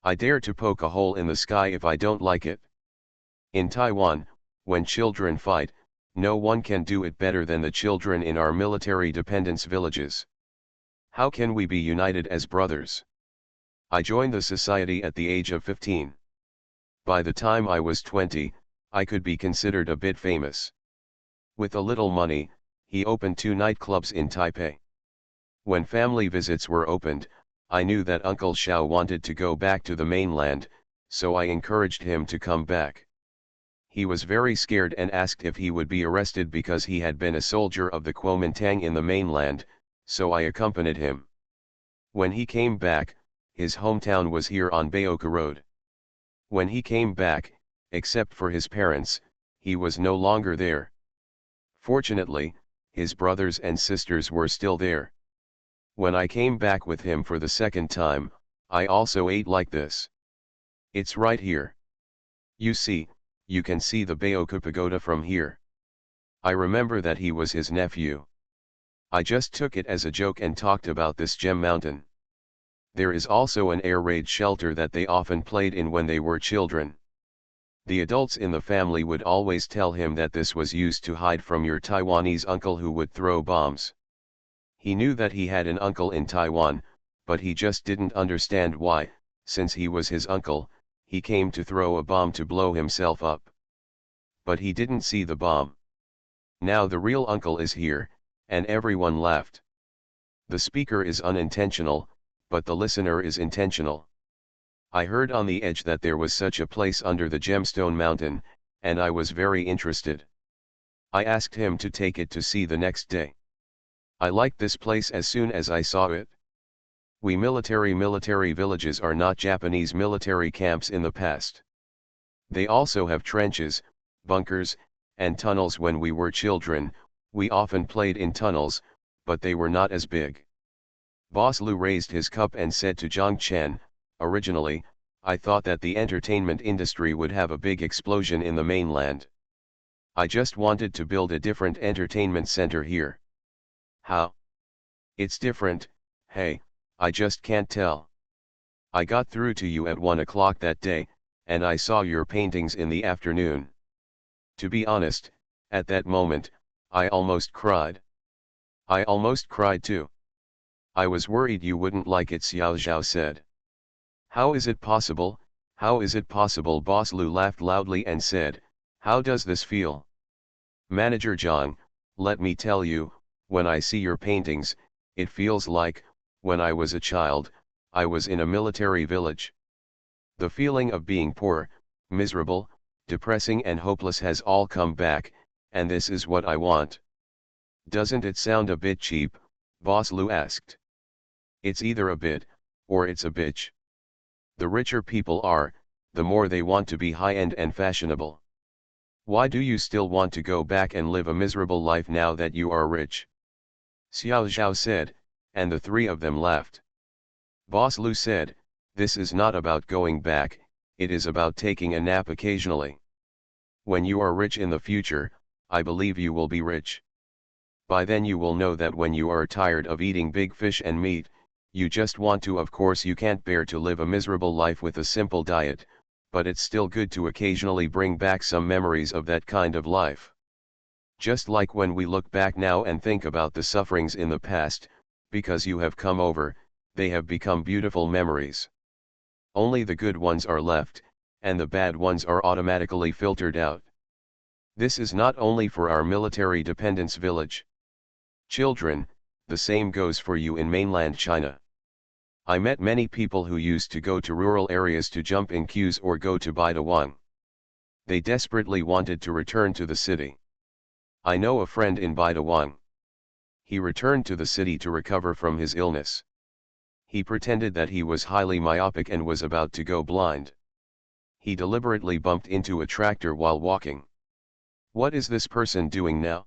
I dare to poke a hole in the sky if I don't like it. In Taiwan, when children fight, no one can do it better than the children in our military dependence villages. How can we be united as brothers? I joined the society at the age of 15. By the time I was 20, I could be considered a bit famous. With a little money, he opened 2 nightclubs in Taipei. When family visits were opened, I knew that Uncle Xiao wanted to go back to the mainland, so I encouraged him to come back. He was very scared and asked if he would be arrested because he had been a soldier of the Kuomintang in the mainland, so I accompanied him. When he came back, his hometown was here on Baoka Road. When he came back, except for his parents, he was no longer there. Fortunately, his brothers and sisters were still there. When I came back with him for the second time, I also ate like this. It's right here. You see, you can see the Baoku Pagoda from here. I remember that he was his nephew. I just took it as a joke and talked about this gem mountain. There is also an air raid shelter that they often played in when they were children. The adults in the family would always tell him that this was used to hide from your Taiwanese uncle who would throw bombs. He knew that he had an uncle in Taiwan, but he just didn't understand why, since he was his uncle, he came to throw a bomb to blow himself up. But he didn't see the bomb. Now the real uncle is here, and everyone laughed. The speaker is unintentional, but the listener is intentional. I heard on the edge that there was such a place under the Gemstone Mountain, and I was very interested. I asked him to take it to see the next day. I liked this place as soon as I saw it. We military villages are not Japanese military camps in the past. They also have trenches, bunkers, and tunnels. When we were children, we often played in tunnels, but they were not as big. Boss Lu raised his cup and said to Zhang Chen, originally, I thought that the entertainment industry would have a big explosion in the mainland. I just wanted to build a different entertainment center here. How? It's different, hey, I just can't tell. I got through to you at 1 o'clock that day, and I saw your paintings in the afternoon. To be honest, at that moment, I almost cried. I almost cried too. I was worried you wouldn't like it, Xiao Zhao said. How is it possible? How is it possible? Boss Lu laughed loudly and said, how does this feel? Manager Zhang, let me tell you, when I see your paintings, it feels like, when I was a child, I was in a military village. The feeling of being poor, miserable, depressing and hopeless has all come back, and this is what I want. Doesn't it sound a bit cheap? Boss Lu asked. It's either a bit, or it's a bitch. The richer people are, the more they want to be high-end and fashionable. Why do you still want to go back and live a miserable life now that you are rich? Xiao Zhao said, and the three of them laughed. Boss Lu said, this is not about going back, it is about taking a nap occasionally. When you are rich in the future, I believe you will be rich. By then you will know that when you are tired of eating big fish and meat, you just want to. Of course you can't bear to live a miserable life with a simple diet, but it's still good to occasionally bring back some memories of that kind of life. Just like when we look back now and think about the sufferings in the past, because you have come over, they have become beautiful memories. Only the good ones are left, and the bad ones are automatically filtered out. This is not only for our military dependence village. Children, the same goes for you in mainland China. I met many people who used to go to rural areas to jump in queues or go to Baidawang. They desperately wanted to return to the city. I know a friend in Baidawang. He returned to the city to recover from his illness. He pretended that he was highly myopic and was about to go blind. He deliberately bumped into a tractor while walking. What is this person doing now?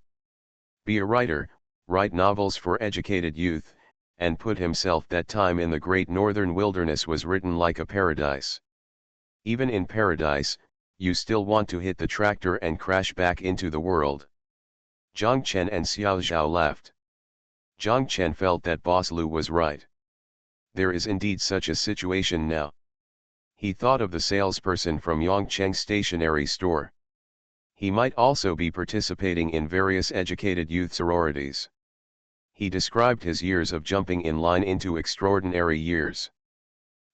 Be a writer, write novels for educated youth, and put himself. That time in the great northern wilderness was written like a paradise. Even in paradise, you still want to hit the tractor and crash back into the world. Zhang Chen and Xiao Zhao laughed. Zhang Chen felt that Boss Lu was right. There is indeed such a situation now. He thought of the salesperson from Yongcheng Stationery Store. He might also be participating in various educated youth sororities. He described his years of jumping in line into extraordinary years.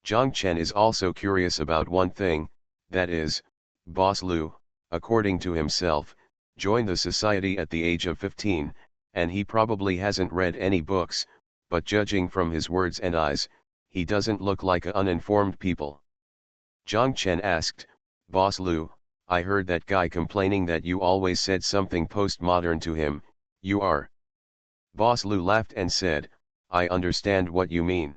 Zhang Chen is also curious about one thing, that is, Boss Lu, according to himself, joined the society at the age of 15, and he probably hasn't read any books, but judging from his words and eyes, he doesn't look like an uninformed people. Zhang Chen asked, Boss Lu, I heard that guy complaining that you always said something postmodern to him. You are. Boss Lu laughed and said, I understand what you mean.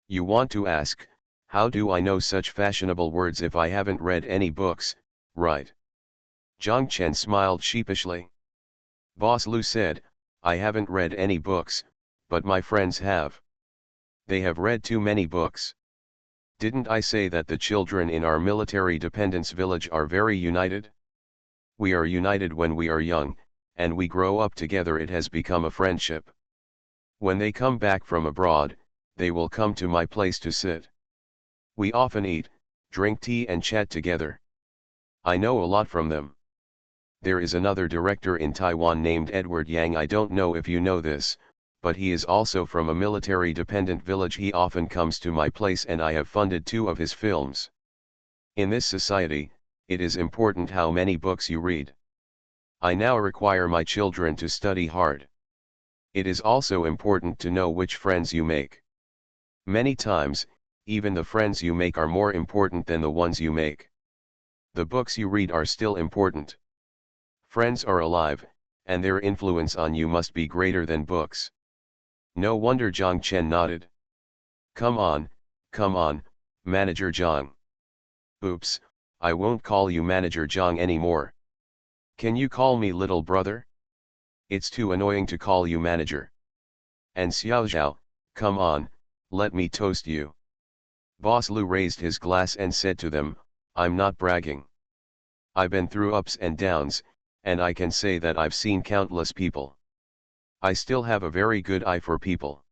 You want to ask, How do I know such fashionable words if I haven't read any books, right? Jiang Chen smiled sheepishly. Boss Lu said, I haven't read any books, but my friends have. They have read too many books. Didn't I say that the children in our military dependence village are very united? We are united when we are young, and we grow up together. It has become a friendship. When they come back from abroad, they will come to my place to sit. We often eat, drink tea and chat together. I know a lot from them. There is another director in Taiwan named Edward Yang. I don't know if you know this, but he is also from a military-dependent village. He often comes to my place and I have funded 2 of his films. In this society, it is important how many books you read. I now require my children to study hard. It is also important to know which friends you make. Many times, even the friends you make are more important than the ones you make. The books you read are still important. Friends are alive, and their influence on you must be greater than books. No wonder Jiang Chen nodded. Come on, Manager Jiang. Oops, I won't call you Manager Jiang anymore. Can you call me little brother? It's too annoying to call you manager. And Xiao Zhao, come on, let me toast you. Boss Lu raised his glass and said to them, I'm not bragging. I've been through ups and downs, and I can say that I've seen countless people. I still have a very good eye for people.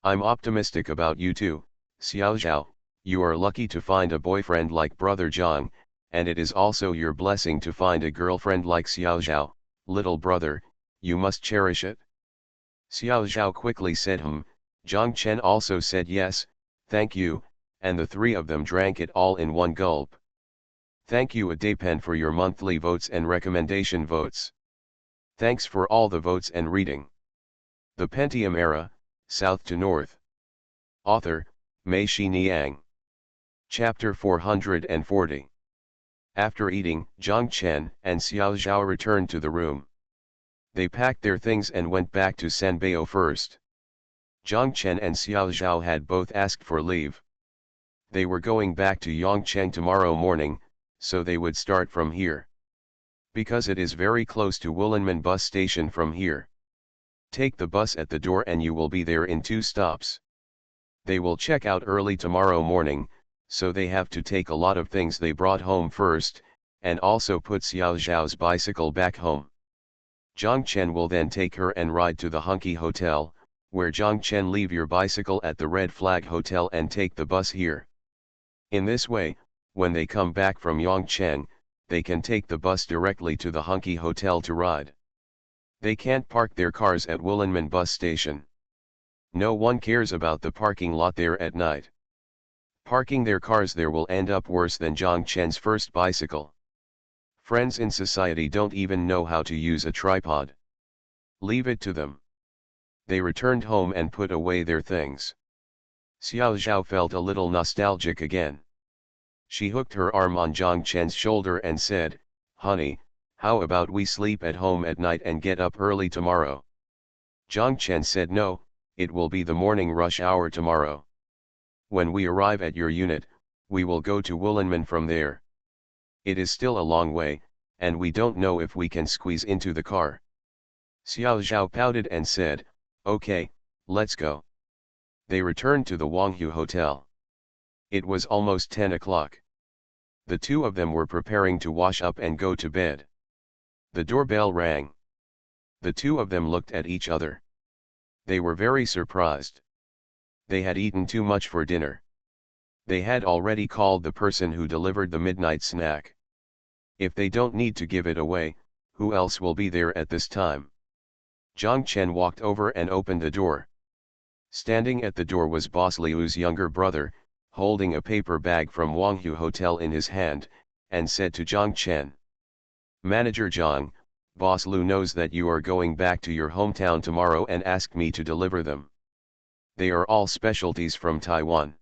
I'm optimistic about you too, Xiao Zhao. You are lucky to find a boyfriend like Brother Jiang, and it is also your blessing to find a girlfriend like Xiao Zhao. Little brother, you must cherish it. Xiao Zhao quickly said Jiang Chen also said yes, thank you, and the 3 of them drank it all in one gulp. Thank you Adapen for your monthly votes and recommendation votes. Thanks for all the votes and reading. The Pentium Era, South to North. Author, Mei Xiniang. Chapter 440. After eating, Jiang Chen and Xiao Zhao returned to the room. They packed their things and went back to Sanbao first. Jiang Chen and Xiao Zhao had both asked for leave. They were going back to Yongcheng tomorrow morning, so they would start from here. Because it is very close to Wulanmen bus station from here. Take the bus at the door and you will be there in 2 stops. They will check out early tomorrow morning, so they have to take a lot of things they brought home first, and also put Xiao Zhao's bicycle back home. Jiang Chen will then take her and ride to the Hunky Hotel, where Jiang Chen leave your bicycle at the Red Flag Hotel and take the bus here. In this way, when they come back from Yongcheng, they can take the bus directly to the Hunky Hotel to ride. They can't park their cars at Wulanmen bus station. No one cares about the parking lot there at night. Parking their cars there will end up worse than Jiang Chen's first bicycle. Friends in society don't even know how to use a tripod. Leave it to them. They returned home and put away their things. Xiao Zhao felt a little nostalgic again. She hooked her arm on Jiang Chen's shoulder and said, Honey, how about we sleep at home at night and get up early tomorrow? Jiang Chen said no, it will be the morning rush hour tomorrow. When we arrive at your unit, we will go to Wulanmen from there. It is still a long way, and we don't know if we can squeeze into the car. Xiao Zhao pouted and said, Okay, let's go. They returned to the Wanghu Hotel. It was almost 10 o'clock. The 2 of them were preparing to wash up and go to bed. The doorbell rang. The 2 of them looked at each other. They were very surprised. They had eaten too much for dinner. They had already called the person who delivered the midnight snack. If they don't need to give it away, who else will be there at this time? Jiang Chen walked over and opened the door. Standing at the door was Boss Liu's younger brother, holding a paper bag from Wanghu Hotel in his hand, and said to Jiang Chen. Manager Jiang, Boss Liu knows that you are going back to your hometown tomorrow and asked me to deliver them. They are all specialties from Taiwan.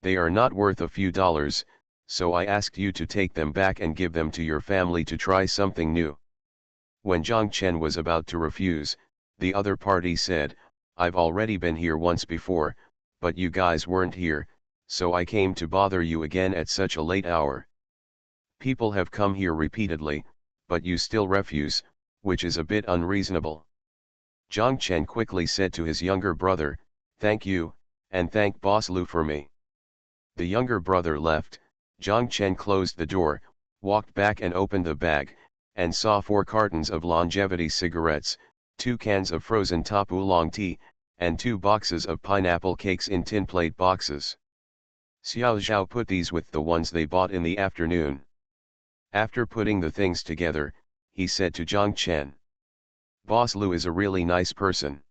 They are not worth a few dollars, so I asked you to take them back and give them to your family to try something new. When Jiang Chen was about to refuse, the other party said, I've already been here once before, but you guys weren't here, so I came to bother you again at such a late hour. People have come here repeatedly, but you still refuse, which is a bit unreasonable. Jiang Chen quickly said to his younger brother, "Thank you, and thank Boss Lu for me." The younger brother left. Jiang Chen closed the door, walked back and opened the bag, and saw 4 cartons of longevity cigarettes, 2 cans of frozen top oolong tea, and 2 boxes of pineapple cakes in tin plate boxes. Xiao Zhao put these with the ones they bought in the afternoon. After putting the things together, he said to Jiang Chen, "Boss Lu is a really nice person."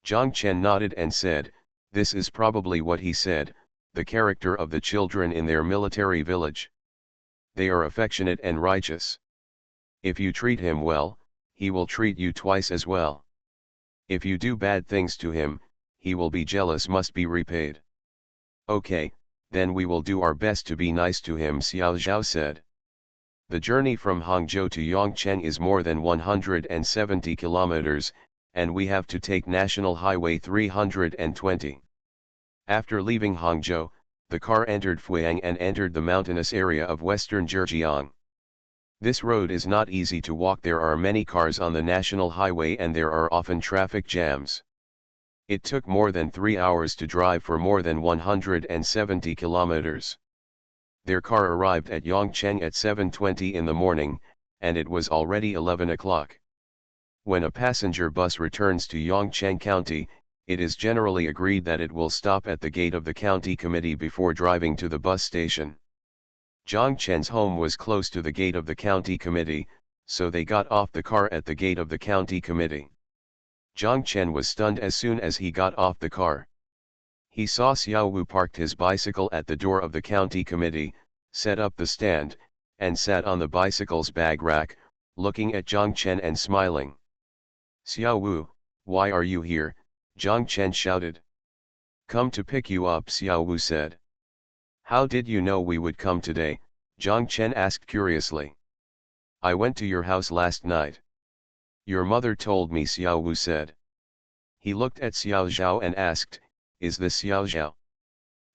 Jiang Chen nodded and said, "This is probably what he said, the character of the children in their military village. They are affectionate and righteous. If you treat him well, he will treat you twice as well. If you do bad things to him, he will be jealous, must be repaid." "Okay, then we will do our best to be nice to him," Xiao Zhao said. The journey from Hangzhou to Yongcheng is more than 170 kilometers, and we have to take National Highway 320. After leaving Hangzhou, the car entered Fuyang and entered the mountainous area of western Zhejiang. This road is not easy to walk. There are many cars on the national highway and there are often traffic jams. It took more than 3 hours to drive for more than 170 kilometers. Their car arrived at Yongcheng at 7:20 in the morning, and it was already 11 o'clock. When a passenger bus returns to Yongcheng County, it is generally agreed that it will stop at the gate of the county committee before driving to the bus station. Jiang Chen's home was close to the gate of the county committee, so they got off the car at the gate of the county committee. Jiang Chen was stunned as soon as he got off the car. He saw Xiao Wu parked his bicycle at the door of the county committee, set up the stand, and sat on the bicycle's bag rack, looking at Jiang Chen and smiling. "Xiao Wu, why are you here?" Jiang Chen shouted. "Come to pick you up," Xiao Wu said. "How did you know we would come today?" Jiang Chen asked curiously. "I went to your house last night. Your mother told me," Xiao Wu said. He looked at Xiao Zhao and asked, "Is this Xiao Zhao?"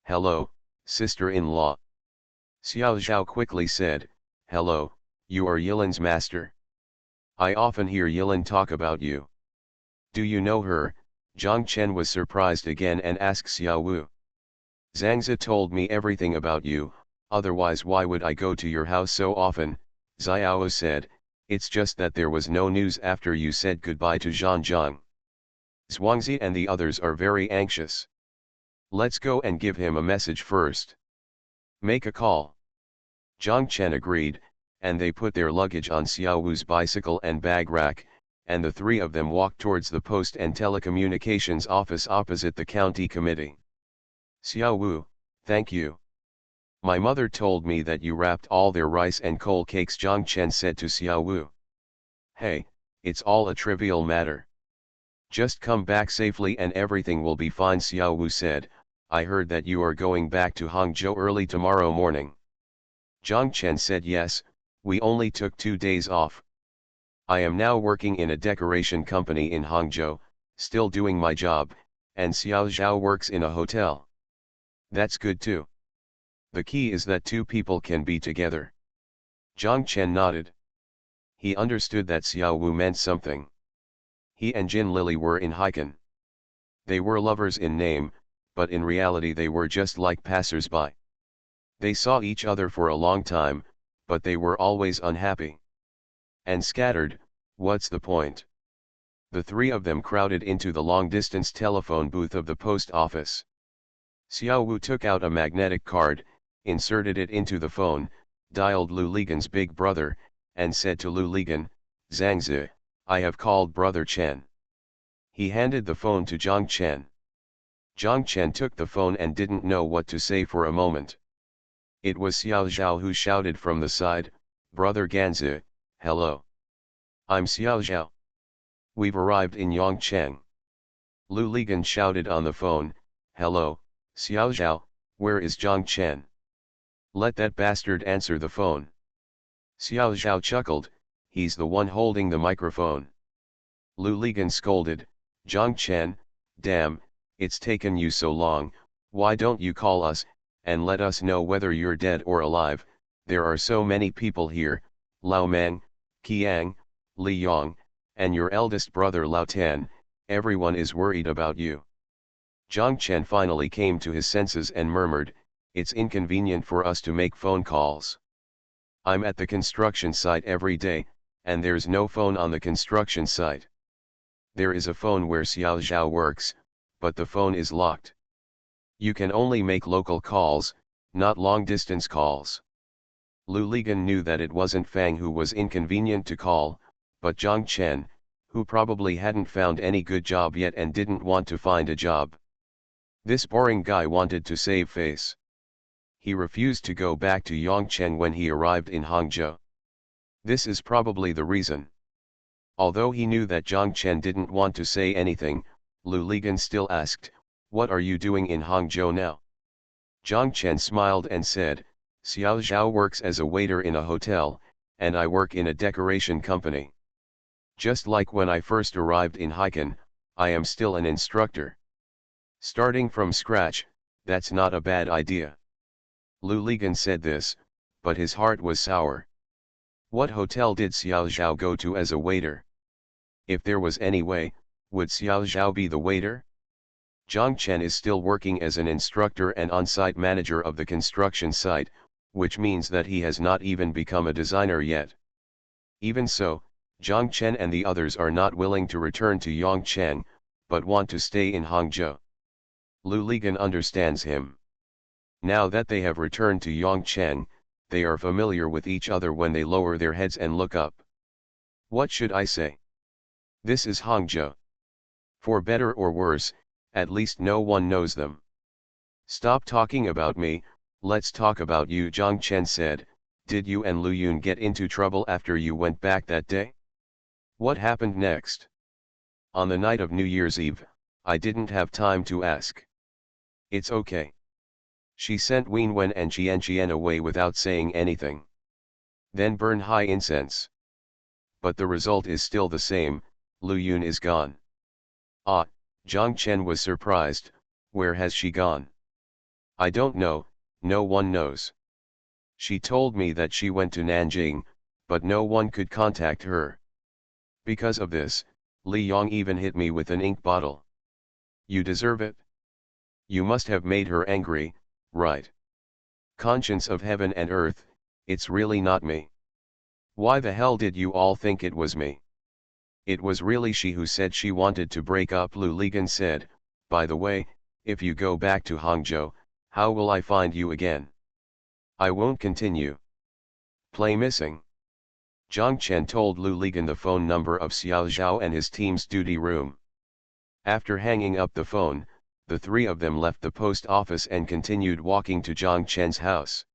"Hello, sister-in-law." Xiao Zhao quickly said, "Hello, you are Yilin's master. I often hear Yilin talk about you. Do you know her?" Jiang Chen was surprised again and asked Xiao Wu. "Zhangzi told me everything about you, otherwise why would I go to your house so often?" Xiao said, "It's just that there was no news after you said goodbye to Zhangjiang. Zhuangzi and the others are very anxious. Let's go and give him a message first. Make a call." Jiang Chen agreed, and they put their luggage on Xiao Wu's bicycle and bag rack, and the 3 of them walked towards the post and telecommunications office opposite the county committee. "Xiao Wu, thank you. My mother told me that you wrapped all their rice and coal cakes," Jiang Chen said to Xiao Wu. "Hey, it's all a trivial matter. Just come back safely and everything will be fine," Xiao Wu said. "I heard that you are going back to Hangzhou early tomorrow morning." Jiang Chen said, "Yes, we only took 2 days off. I am now working in a decoration company in Hangzhou, still doing my job, and Xiao Zhao works in a hotel." "That's good too. The key is that 2 people can be together." Jiang Chen nodded. He understood that Xiao Wu meant something. He and Jin Lily were in Hiken. They were lovers in name, but in reality they were just like passers-by. They saw each other for a long time, but they were always unhappy. And scattered, what's the point? The 3 of them crowded into the long-distance telephone booth of the post office. Xiao Wu took out a magnetic card, inserted it into the phone, dialed Lu Ligan's big brother, and said to Lu Ligan, "Zhangzi, I have called Brother Chen." He handed the phone to Jiang Chen. Jiang Chen took the phone and didn't know what to say for a moment. It was Xiao Zhao who shouted from the side, "Brother Ganzi, hello. I'm Xiao Zhao. We've arrived in Yongcheng." Lu Ligan shouted on the phone, "Hello, Xiao Zhao, where is Jiang Chen? Let that bastard answer the phone." Xiao Zhao chuckled, "He's the one holding the microphone." Lu Ligan scolded, "Jiang Chen, damn, it's taken you so long, why don't you call us?" and let us know whether you're dead or alive. There are so many people here, Lao Mang, Qiang, Li Yong, and your eldest brother Lao Tan, everyone is worried about you. Zhang Chen finally came to his senses and murmured, "It's inconvenient for us to make phone calls. I'm at the construction site every day, and there's no phone on the construction site. There is a phone where Xiao Zhao works, but the phone is locked. You can only make local calls, not long-distance calls." Lu Ligan knew that it wasn't Fang who was inconvenient to call, but Zhang Chen, who probably hadn't found any good job yet and didn't want to find a job. This boring guy wanted to save face. He refused to go back to Yongcheng when he arrived in Hangzhou. This is probably the reason. Although he knew that Zhang Chen didn't want to say anything, Lu Ligan still asked, "What are you doing in Hangzhou now?" Zhang Chen smiled and said, "Xiao Zhao works as a waiter in a hotel, and I work in a decoration company. Just like when I first arrived in Haikan, I am still an instructor. Starting from scratch, that's not a bad idea." Lu Ligan said this, but his heart was sour. What hotel did Xiao Zhao go to as a waiter? If there was any way, would Xiao Zhao be the waiter? Zhang Chen is still working as an instructor and on-site manager of the construction site, which means that he has not even become a designer yet. Even so, Zhang Chen and the others are not willing to return to Yongcheng, but want to stay in Hangzhou. Lu Ligan understands him. Now that they have returned to Yongcheng, they are familiar with each other when they lower their heads and look up. What should I say? This is Hangzhou. For better or worse, at least no one knows them. Stop talking about me, let's talk about you, Zhang Chen said. Did you and Lu Yun get into trouble after you went back that day? What happened next? On the night of New Year's Eve, I didn't have time to ask. It's okay. She sent Wenwen and Qian away without saying anything. Then burn high incense. But the result is still the same, Lu Yun is gone. Ah, Zhang Chen was surprised. Where has she gone? I don't know, no one knows. She told me that she went to Nanjing, but no one could contact her. Because of this, Li Yong even hit me with an ink bottle. You deserve it. You must have made her angry, right? Conscience of heaven and earth, it's really not me. Why the hell did you all think it was me? It was really she who said she wanted to break up, Lu Ligan said. By the way, if you go back to Hangzhou, how will I find you again? I won't continue. Play missing. Zhang Chen told Lu Ligan the phone number of Xiao Zhao and his team's duty room. After hanging up the phone, the three of them left the post office and continued walking to Zhang Chen's house.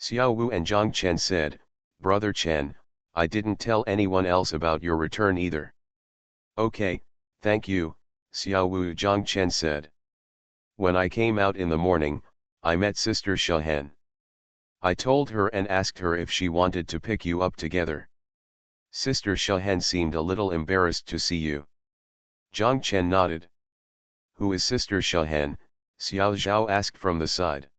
Xiao Wu and Zhang Chen said, "Brother Chen, I didn't tell anyone else about your return either." "Okay, thank you, Xiao Wu," Zhang Chen said. "When I came out in the morning, I met Sister Shahen. I told her and asked her if she wanted to pick you up together. Sister Shahen seemed a little embarrassed to see you." Zhang Chen nodded. "Who is Sister Shahen?" Xiao Zhao asked from the side.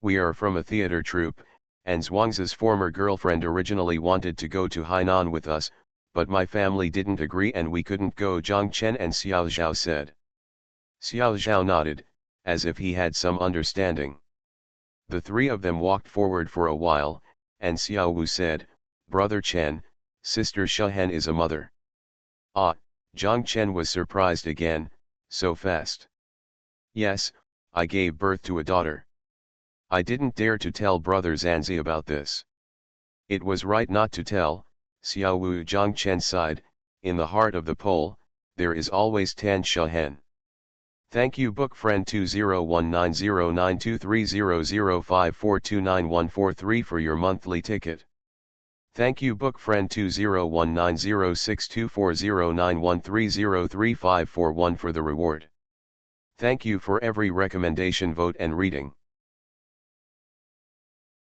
"We are from a theater troupe, and Zhuangzi's former girlfriend originally wanted to go to Hainan with us, but my family didn't agree and we couldn't go," Zhang Chen and Xiao Zhao said. Xiao Zhao nodded, as if he had some understanding. The three of them walked forward for a while, and Xiao Wu said, "Brother Chen, Sister Shahen is a mother." "Ah," Zhang Chen was surprised again, "so fast?" "Yes, I gave birth to a daughter. I didn't dare to tell Brother Zanzi about this." "It was right not to tell," Xiao Wu. Zhang Chen sighed. "In the heart of the pole, there is always Tan Shahen." Thank you, book friend 201909230054291143 for your monthly ticket. Thank you, book friend 201906240913035441 for the reward. Thank you for every recommendation, vote and reading.